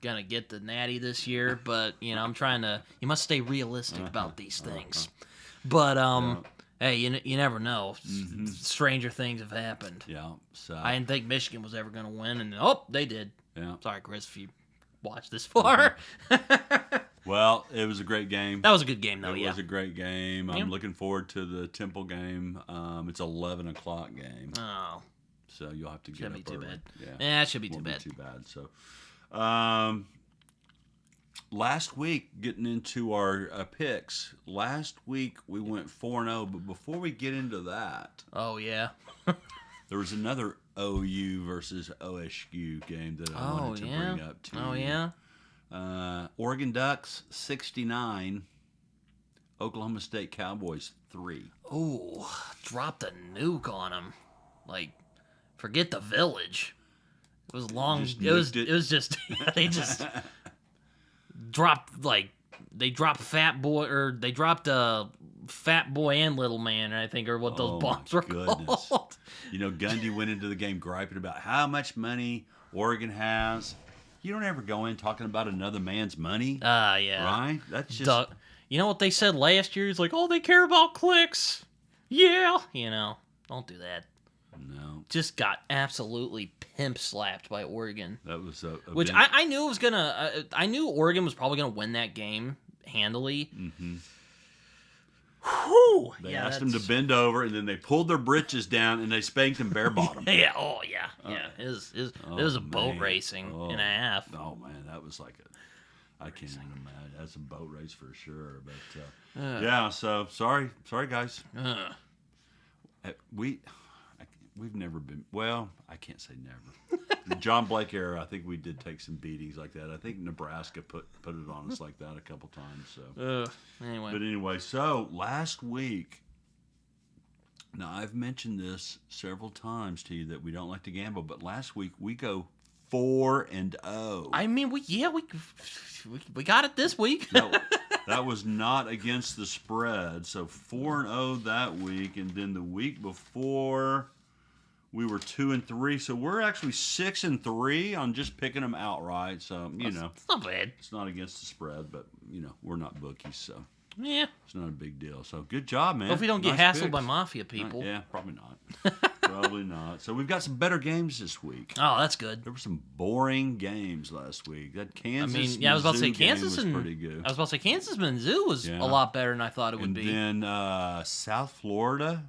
gonna get the natty this year, but I'm trying to. You must stay realistic about these things. But hey, you never know. Stranger things have happened. Yeah, so I didn't think Michigan was ever gonna win, and they did. yeah. Sorry, Chris, if you watched this far. Well, it was a great game. That was a good game, though. It Yeah. was a great game. Yeah. I'm looking forward to the Temple game. It's 11:00 game, Oh, so you'll have to get shouldn't up be too early. bad. Yeah, It should be too won't bad. be too bad. So, last week, getting into our picks. Last week we went 4-0, but before we get into that, Oh yeah. there was another OU versus OSU game that I wanted to bring up to Oh you. yeah. Oregon Ducks 69, Oklahoma State Cowboys 3. Oh, dropped a nuke on them. Forget the village. It was long. Just It was. nuked it. It was just. They just dropped they dropped Fat Boy, or they dropped Fat Boy and Little Man, I think, or what those Oh, bombs my were goodness. called. Gundy went into the game griping about how much money Oregon has. You don't ever go in talking about another man's money, Yeah. right? That's just Duh. You know what they said last year? It's like, oh, they care about clicks. Yeah. Don't do that. no. Just got absolutely pimp slapped by Oregon. That was a Which big- I knew it was gonna. I knew Oregon was probably gonna win that game handily. Whew. They Yeah, asked them to that's- bend over, and then they pulled their britches down and they spanked them bare bottom. Yeah. Oh yeah. Yeah. It was a boat man. racing Oh. and a half. Oh man, that was I can't even imagine. That's a boat race for sure. But yeah, so sorry guys. We've never been. Well, I can't say never. The John Blake era, I think we did take some beatings like that. I think Nebraska put it on us like that a couple times. So, Anyway. but anyway, so last week Now, I've mentioned this several times to you that we don't like to gamble, but last week we go 4-0. I mean, we got it this week. That was not against the spread. So 4-0 that week, and then the week before we were 2-3. So we're actually 6-3 on just picking them outright. So It's not bad. it's not against the spread, but we're not bookies, so Yeah. it's not a big deal. So good job, man. Hope we don't get Nice hassled picks. by mafia people. Yeah, probably not. Probably not. So we've got some better games this week. Oh, that's good. There were some boring games last week. That Kansas, I was about to say Mizzou game Kansas was and pretty good. I was about to say Kansas and Mizzou was Yeah. a lot better than I thought it would And be. then South Florida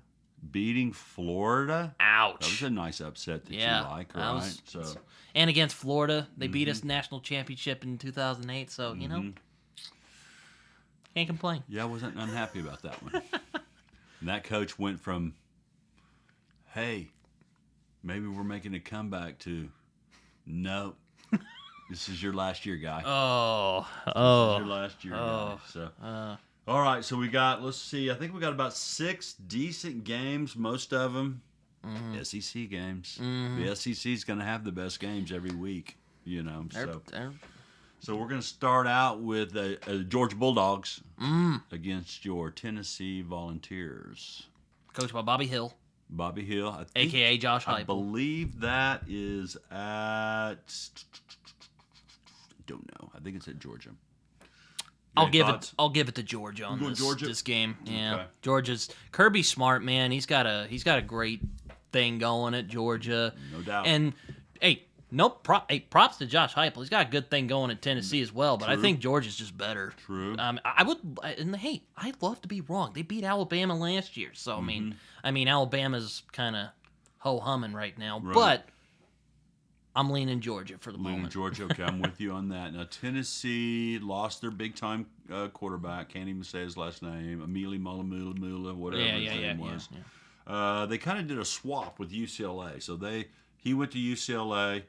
beating Florida. That was Ouch. a nice upset that Yeah, you like, that right? was- So And against Florida, they beat us national championship in 2008. So can't complain. yeah, I wasn't unhappy about that one. And that coach went from, hey, maybe we're making a comeback to, no, this is your last year, guy. Oh, This is your last year, guy. oh. So, all right, so we got, let's see, I think we got about 6 decent games, most of them SEC games. The SEC is going to have the best games every week, So we're going to start out with Georgia Bulldogs against your Tennessee Volunteers. Coached by Bobby Hill, Bobby Hill, I think, a.k.a. Josh I Heupel. believe that is at, I don't know. I think it's at Georgia. I'll Any give thoughts? it to Georgia on You going Georgia? this game. Yeah, Okay. Georgia's Kirby's smart, man. He's got a great thing going at Georgia. No doubt. And props to Josh Heupel. He's got a good thing going at Tennessee as well. But I True. think Georgia's just better. True. I'd love to be wrong. They beat Alabama last year, so I mean Alabama's kind of ho humming right now. Right. But I'm leaning Georgia for the Leaning moment. Georgia. Okay, I'm with you on that. Now, Tennessee lost their big-time quarterback. Can't even say his last name. Emili Mulamula, whatever his name was. Yeah. They kind of did a swap with UCLA. So he went to UCLA.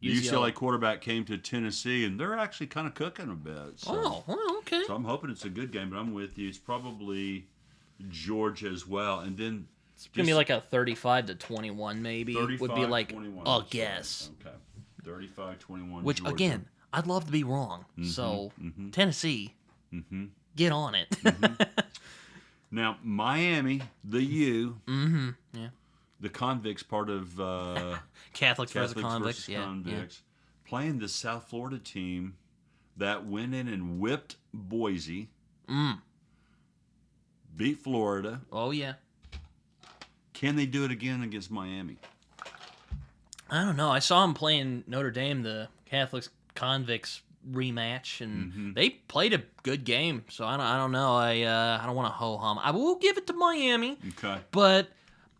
The UCLA quarterback came to Tennessee, and they're actually kind of cooking a bit. So, Oh, well, okay. so I'm hoping it's a good game, but I'm with you. It's probably Georgia as well. And then It's gonna be like a 35-21, maybe. Would be like 35-21, a that's guess. right. Okay. 35-21. Which Georgia. again, I'd love to be wrong. So Tennessee, get on it. Now, Miami, the U, Yeah. the convicts part of Catholics versus Catholics convicts. versus Yeah. convicts, playing the South Florida team that went in and whipped Boise, beat Florida. Oh yeah. Can they do it again against Miami? I don't know. I saw him playing Notre Dame, the Catholics convicts rematch, and they played a good game. So I don't know. I don't want to ho hum. I will give it to Miami. Okay. But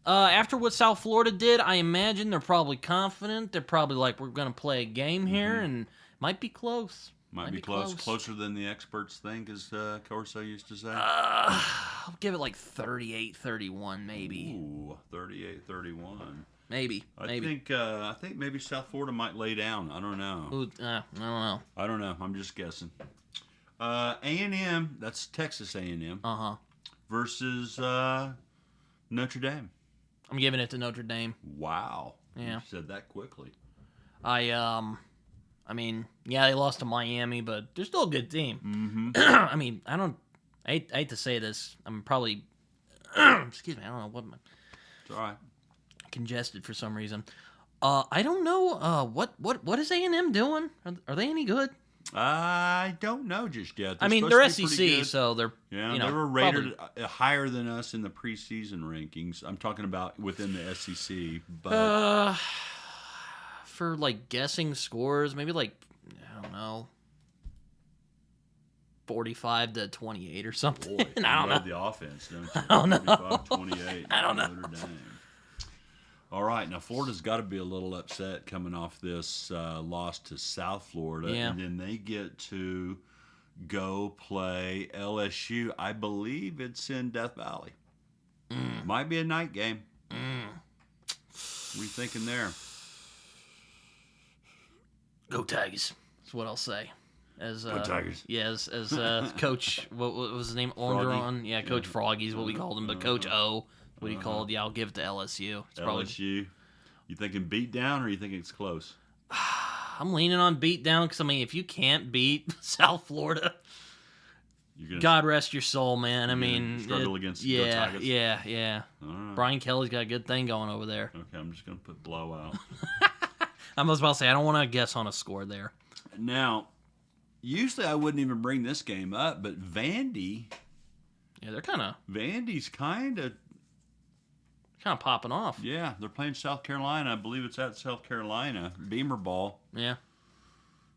after what South Florida did, I imagine they're probably confident. They're probably like, we're going to play a game here, and might be close. Might be close. Closer than the experts think, as Corso used to say. I'll give it like 38-31, maybe. Ooh, 38-31. Maybe. I think maybe South Florida might lay down. I don't know. Ooh, I don't know. I don't know. I'm just guessing. A&M, that's Texas A&M versus Notre Dame. I'm giving it to Notre Dame. Wow. Yeah. You said that quickly. I mean, yeah, they lost to Miami, but they're still a good team. Mm-hmm. I mean, I hate to say this. I'm probably, excuse me, I don't know what, It's all right. congested for some reason. I don't know, what is A&M doing? Are they any good? I don't know just yet. I mean, supposed they're to be pretty SEC, good. so they're, Yeah, you know, they were rated probably, higher than us in the preseason rankings. I'm talking about within the SEC, but for like guessing scores, maybe like, I don't know, 45-28 or something. boy, I don't you know. love the offense, don't you? I don't know. 45-28. I don't know. Notre Dame. All right, now Florida's got to be a little upset coming off this loss to South Florida, Yeah. and then they get to go play LSU. I believe it's in Death Valley. Might be a night game. What are you thinking there? Go Tigers. That's what I'll say. As Go Tigers. Yeah, as Coach, what was his name? Froggy. Orgeron. Yeah, Coach Froggy's what we called him, but Coach O. What do you call it? Yeah, I'll give it to LSU. It's probably. LSU. You thinking beat down or you think it's close? I'm leaning on beat down because, I mean, if you can't beat South Florida, God rest your soul, man. I mean, struggle against Go Tigers. Yeah. All right. Brian Kelly's got a good thing going over there. Okay, I'm just going to put blowout. I was about to say, I don't want to guess on a score there. Now, usually I wouldn't even bring this game up, but Vandy. Yeah, they're kind of. Vandy's kind of popping off. Yeah, they're playing South Carolina. I believe it's at South Carolina. Beamer ball. Yeah.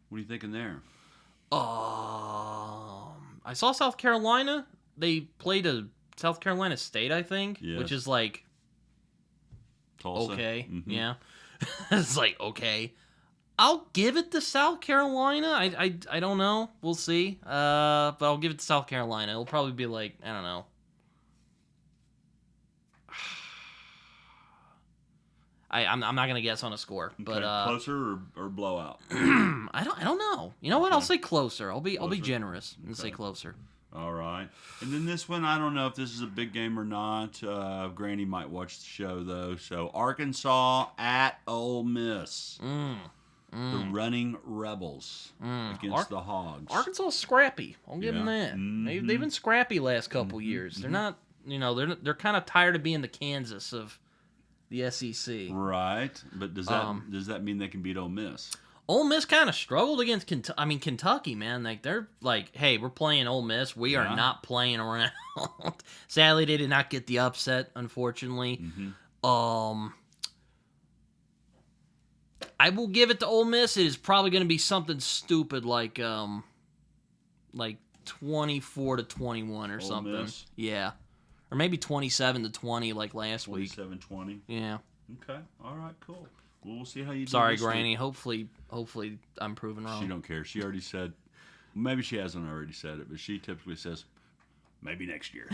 What are you thinking there? I saw South Carolina. They played a South Carolina State, I think, which is like Tulsa. Okay. Mm-hmm. Yeah. It's like, okay. I'll give it to South Carolina. I don't know. We'll see. But I'll give it to South Carolina. It'll probably be like, I don't know. I'm not gonna guess on a score, but closer or blowout. I don't know. You know what? I'll say closer. I'll be generous and say closer. All right. And then this one, I don't know if this is a big game or not. Granny might watch the show though. So Arkansas at Ole Miss. The Running Rebels against the Hogs. Arkansas is scrappy. I'll give them that. Mm-hmm. They've been scrappy last couple years. They're not. They're kind of tired of being the Kansas of the SEC. Right, but does that mean they can beat Ole Miss? Ole Miss kind of struggled against Kentucky, man. Like they're like, hey, we're playing Ole Miss. We are not playing around. Sadly, they did not get the upset, unfortunately. I will give it to Ole Miss. It is probably going to be something stupid like 24-21 or something. Miss? Yeah. Or maybe 27-20 like last week. 27-20. Yeah. Okay. All right. Cool. Well, we'll see how you do. Sorry, this Granny. week. Hopefully I'm proven wrong. She don't care. She already said. Maybe she hasn't already said it, but she typically says, maybe next year.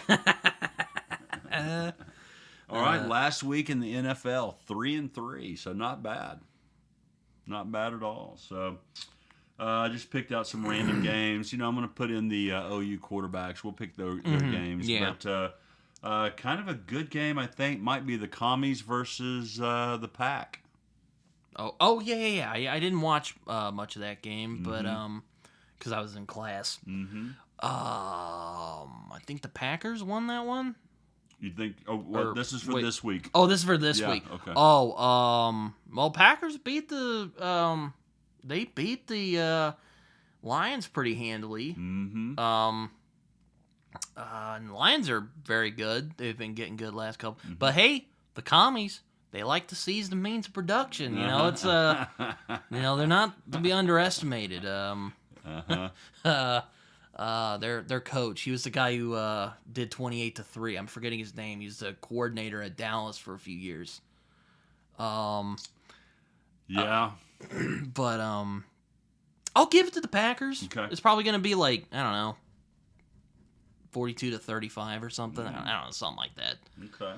All right. Last week in the NFL, 3-3, so not bad. Not bad at all. So I just picked out some random games. I'm going to put in the OU quarterbacks. We'll pick their games. Yeah. But kind of a good game, I think, might be the Commies versus the Pack. Oh yeah. I didn't watch much of that game, but because I was in class. I think the Packers won that one. You think? Oh, well, this is for this week. Oh, this is for this week. Okay. Oh, well, Packers beat the they beat the Lions pretty handily. And the Lions are very good. They've been getting good last couple. But hey, the Commies, they like to seize the means of production. It's they're not to be underestimated. Their coach, he was the guy who did 28-3. I'm forgetting his name. He's the coordinator at Dallas for a few years. But I'll give it to the Packers. Okay. It's probably going to be like, I don't know, 42-35 or something. I don't know, something like that. Okay.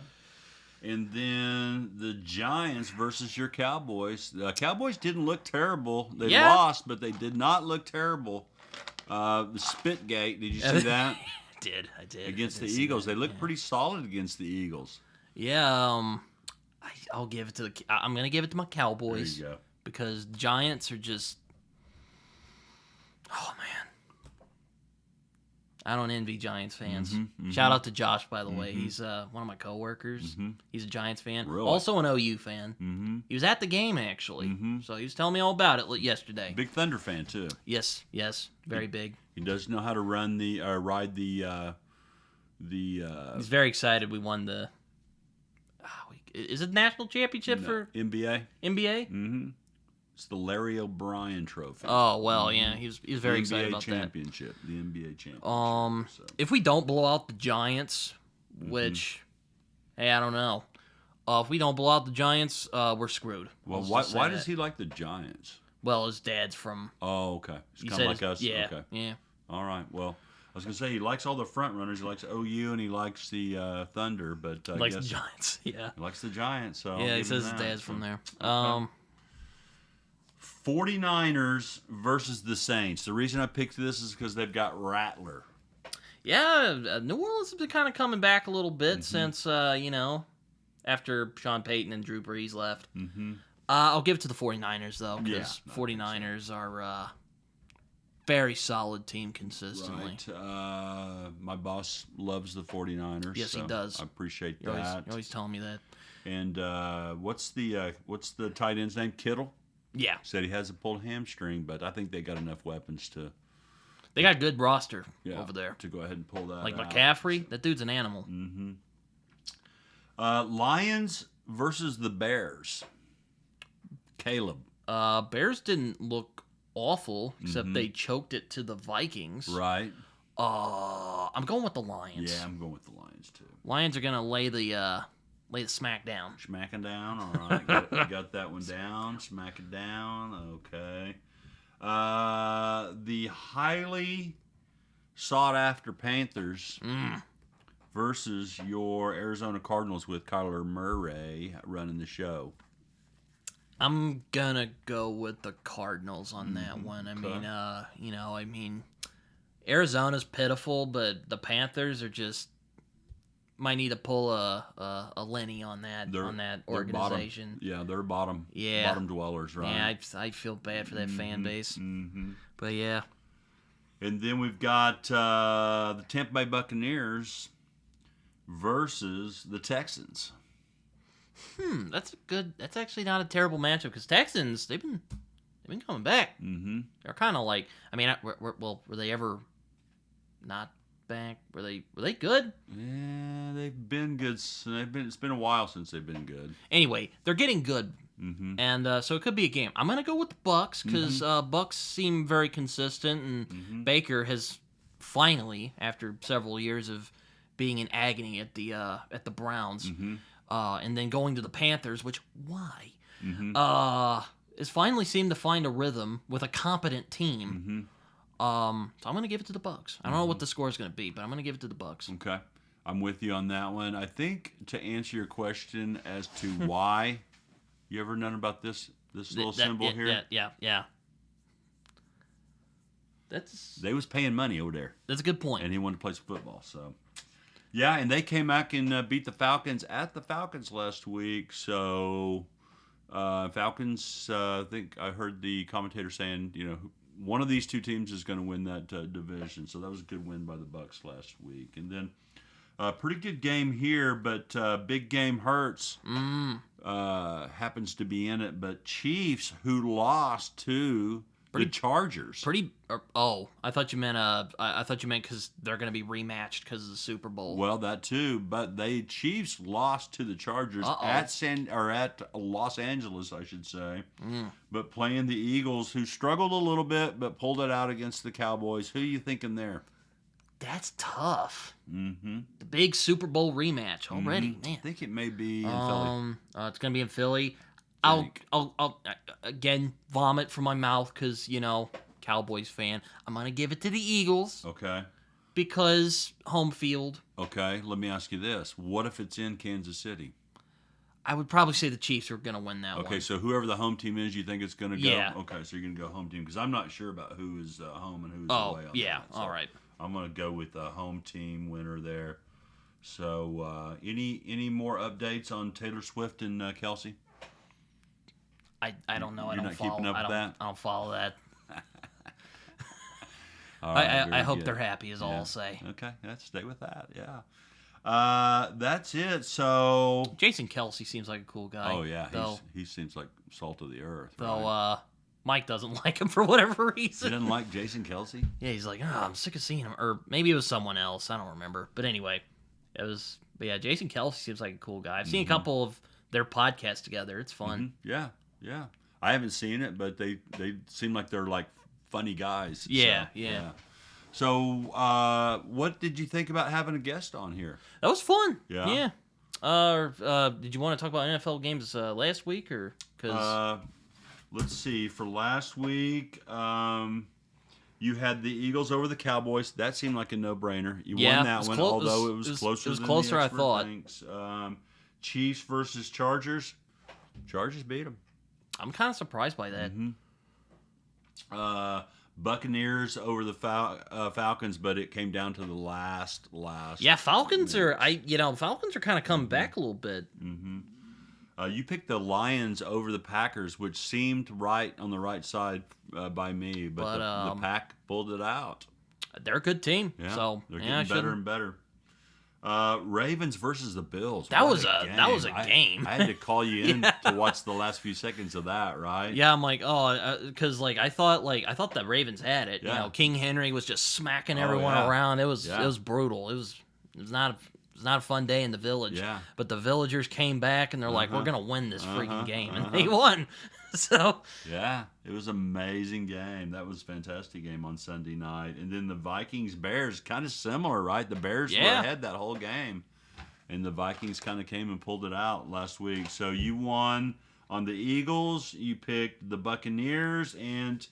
And then the Giants versus your Cowboys. The Cowboys didn't look terrible. They lost, but they did not look terrible. The Spitgate, did you see that? I did. Against the Eagles. They looked pretty solid against the Eagles. Yeah, I'll give it to I'm going to give it to my Cowboys. There you go. Because Giants are just, oh man. I don't envy Giants fans. Shout out to Josh, by the way. He's one of my coworkers. He's a Giants fan. Really? Also an OU fan. He was at the game, actually. So he was telling me all about it yesterday. Big Thunder fan, too. Yes. Very big. He does know how to ride the He's very excited we won the... is it national championship for... NBA? NBA? It's the Larry O'Brien Trophy. Oh, well, yeah. He was very excited about The NBA championship. So. If we don't blow out the Giants, which, hey, I don't know. If we don't blow out the Giants, we're screwed. Well, why does he like the Giants? Well, his dad's from... Oh, okay. He's kind of like us? Yeah, okay. yeah. All right, well... I was going to say, he likes all the front runners. He likes OU and he likes the Thunder, but I likes guess... the Giants, yeah. He likes the Giants, so... Yeah, he says his dad's from there. Okay. 49ers versus the Saints. The reason I picked this is because they've got Rattler. Yeah, New Orleans has been kind of coming back a little bit since, after Sean Payton and Drew Brees left. I'll give it to the 49ers, though, because 49ers are very solid team consistently. Right. My boss loves the 49ers. Yes, he does. I appreciate You're that. always telling me that. And what's the tight end's name? Kittle? Yeah. Said he has a pulled hamstring, but I think they got enough weapons to... They got a good roster over there. To go ahead and pull that like out. McCaffrey, that dude's an animal. Lions versus the Bears. Caleb. Bears didn't look awful, except they choked it to the Vikings. Right. I'm going with the Lions. Yeah, I'm going with the Lions too. Lions are gonna lay the smack down. Smacking down. All right, got that one down. Smack it down. Okay. The highly sought after Panthers versus your Arizona Cardinals with Kyler Murray running the show. I'm gonna go with the Cardinals on that one. I mean, Arizona's pitiful, but the Panthers are just might need to pull a Lenny on that organization. They're bottom dwellers, right? Yeah, I feel bad for that fan base. But yeah. And then we've got the Tampa Bay Buccaneers versus the Texans. That's actually not a terrible matchup because Texans they've been coming back. They're kind of like, I mean, were they ever not back? Were they good? Yeah, they've been good. It's been a while since they've been good. Anyway, they're getting good, and so it could be a game. I'm gonna go with the Bucks because Bucks seem very consistent, and Baker has finally, after several years of being in agony at the Browns. And then going to the Panthers, which why? Has finally seemed to find a rhythm with a competent team. So I'm going to give it to the Bucks. I don't know what the score is going to be, but I'm going to give it to the Bucks. Okay. I'm with you on that one. I think to answer your question as to why, you ever known about this little symbol here? Yeah. They was paying money over there. That's a good point. And he wanted to play some football, so... Yeah, and they came back and beat the Falcons at the Falcons last week. So, Falcons, I think I heard the commentator saying, one of these two teams is going to win that division. So that was a good win by the Bucks last week. And then, pretty good game here, but big game hurts. Happens to be in it, but Chiefs, who lost to the Chargers. I thought you meant because they're going to be rematched because of the Super Bowl. Well, that too, but Chiefs lost to the Chargers at Los Angeles, I should say. But playing the Eagles, who struggled a little bit, but pulled it out against the Cowboys. Who are you thinking there? That's tough. The big Super Bowl rematch already, man. I think it may be in Philly. It's going to be in Philly. I'll again vomit from my mouth because Cowboys fan. I'm gonna give it to the Eagles. Okay. Because home field. Okay. Let me ask you this: what if it's in Kansas City? I would probably say the Chiefs are gonna win that one. Okay, so whoever the home team is, you think it's gonna go? Yeah. Okay, so you're gonna go home team because I'm not sure about who is home and who's away. All right. I'm gonna go with the home team winner there. So, any more updates on Taylor Swift and Kelsey? I don't know. You're not keeping up with that? I don't follow that. All right, I hope they're happy is all I'll say. Okay, let's stay with that. Yeah. That's it. So Jason Kelsey seems like a cool guy. Oh yeah, he seems like salt of the earth. Though right? Mike doesn't like him for whatever reason. He doesn't like Jason Kelsey? Yeah, he's like, I'm sick of seeing him. Or maybe it was someone else. I don't remember. But anyway, Jason Kelsey seems like a cool guy. I've seen a couple of their podcasts together. It's fun. Yeah. I haven't seen it, but they seem like they're like funny guys. Yeah. So, what did you think about having a guest on here? That was fun. Yeah. Did you want to talk about NFL games last week or? Let's see. For last week, you had the Eagles over the Cowboys. That seemed like a no-brainer. You won that one, although it was closer. It was than closer, the I thought. thinks. Chiefs versus Chargers. Chargers beat them. I'm kind of surprised by that. Buccaneers over the Falcons, but it came down to the last. Yeah, Falcons are kind of coming back a little bit. Mm-hmm. You picked the Lions over the Packers, which seemed right on the right side by me, but the Pack pulled it out. They're a good team. Yeah, so they're getting better and better. Ravens versus the Bills. That was a game. I had to call you in to watch the last few seconds of that, right? Yeah, I'm like, because I thought the Ravens had it. Yeah. King Henry was just smacking everyone around. It was brutal. It was not a fun day in the village. Yeah. But the villagers came back and they're like, we're gonna win this freaking game, and they won. So yeah, it was an amazing game. That was a fantastic game on Sunday night. And then the Vikings-Bears, kind of similar, right? The Bears were ahead that whole game. And the Vikings kind of came and pulled it out last week. So you won on the Eagles, you picked the Buccaneers, and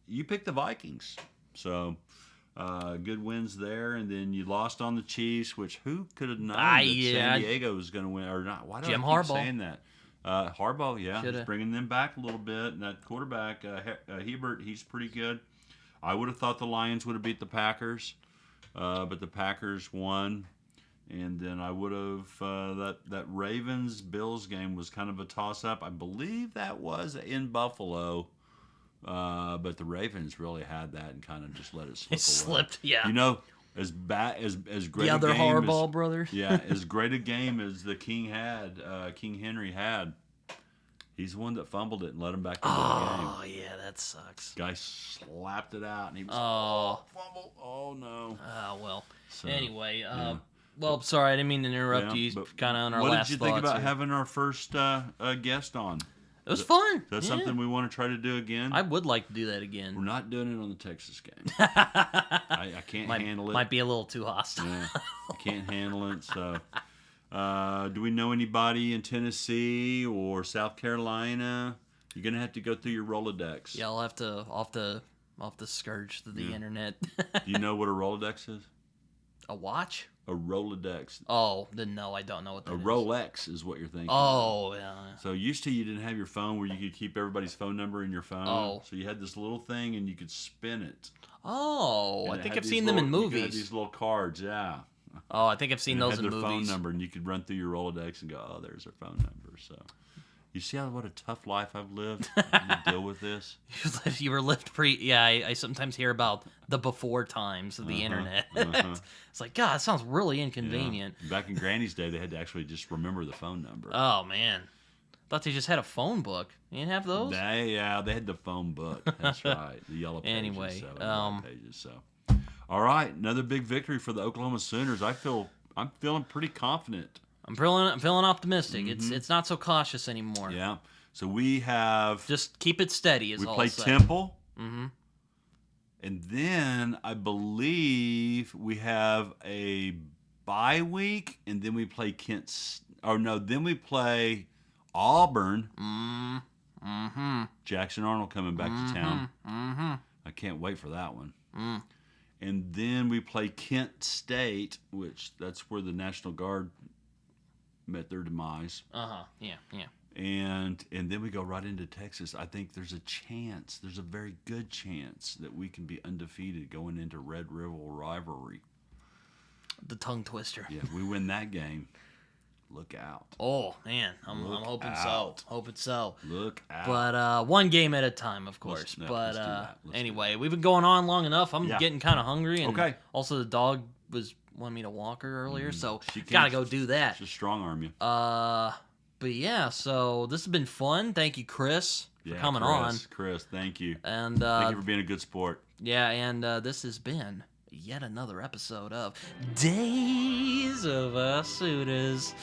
you picked the Vikings. So good wins there. And then you lost on the Chiefs, which who could have known that San Diego was going to win? Or not? Why do Jim I keep Harbaugh. saying that? Harbaugh, he's bringing them back a little bit. And that quarterback, Hebert, he's pretty good. I would have thought the Lions would have beat the Packers, but the Packers won. And then I would have that Ravens-Bills game was kind of a toss-up. I believe that was in Buffalo, but the Ravens really had that and kind of just let it slip away. it slipped, yeah. As great the other Harbaugh brothers. Yeah, as great a game as the King Henry had. He's the one that fumbled it and let him back into the game. Oh yeah, that sucks. Guy slapped it out and he was fumble. Oh no. Well. So, anyway, well, sorry, I didn't mean to interrupt you. Kind of on our last What did you think about here. having our first guest on? It was fun. Is that something we want to try to do again? I would like to do that again. We're not doing it on the Texas game. I can't handle it. Might be a little too hostile. Yeah, I can't handle it. So, do we know anybody in Tennessee or South Carolina? You're gonna have to go through your Rolodex. Yeah, I'll have to scourge through the internet. Do you know what a Rolodex is? A watch? A Rolodex. Oh, then no, I don't know what that is. A Rolex is what you're thinking. Oh, yeah. So used to you didn't have your phone where you could keep everybody's phone number in your phone. Oh. So you had this little thing and you could spin it. Oh, And I it think had I've these seen them in little- You movies. had these little cards, yeah. Oh, I think I've seen And those it had in their movies. phone number, and you could run through your Rolodex and go, oh, there's their phone number. So you see what a tough life I've lived to deal with this? You were lived Yeah, I sometimes hear about the before times of the internet. It's like, God, it sounds really inconvenient. Yeah. Back in Granny's day, they had to actually just remember the phone number. Oh, man. Thought they just had a phone book. You didn't have those? They had the phone book. That's right. The yellow pages. Anyway, white pages. So, all right, another big victory for the Oklahoma Sooners. I'm feeling pretty confident. I'm feeling optimistic. It's not so cautious anymore. Yeah. So we have just keep it steady. We play Temple. Mm-hmm. And then I believe we have a bye week, and then we play Kent. Oh no, then we play Auburn. Mm-hmm. Jackson Arnold coming back to town. Mm-hmm. I can't wait for that one. And then we play Kent State, which that's where the National Guard met their demise. Yeah. And then we go right into Texas. I think there's a very good chance that we can be undefeated going into Red River rivalry. The tongue twister. Yeah, we win that game. Look out. Oh, man. I'm hoping out. so. Hoping so. Look out. But one game at a time, of course. Let's do that. Anyway, we've been going on long enough. I'm getting kind of hungry. And okay. Also, the dog was wanting me to walk her earlier, so gotta go do that. Just strong arm you. But yeah, so this has been fun. Thank you, Chris, for coming on. Chris, thank you. And thank you for being a good sport. Yeah, and this has been yet another episode of Days of Us Suitors.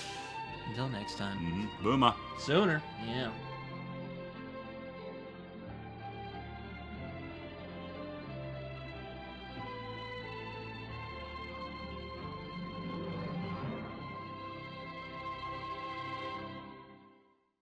Until next time. Boomer. Sooner. Yeah.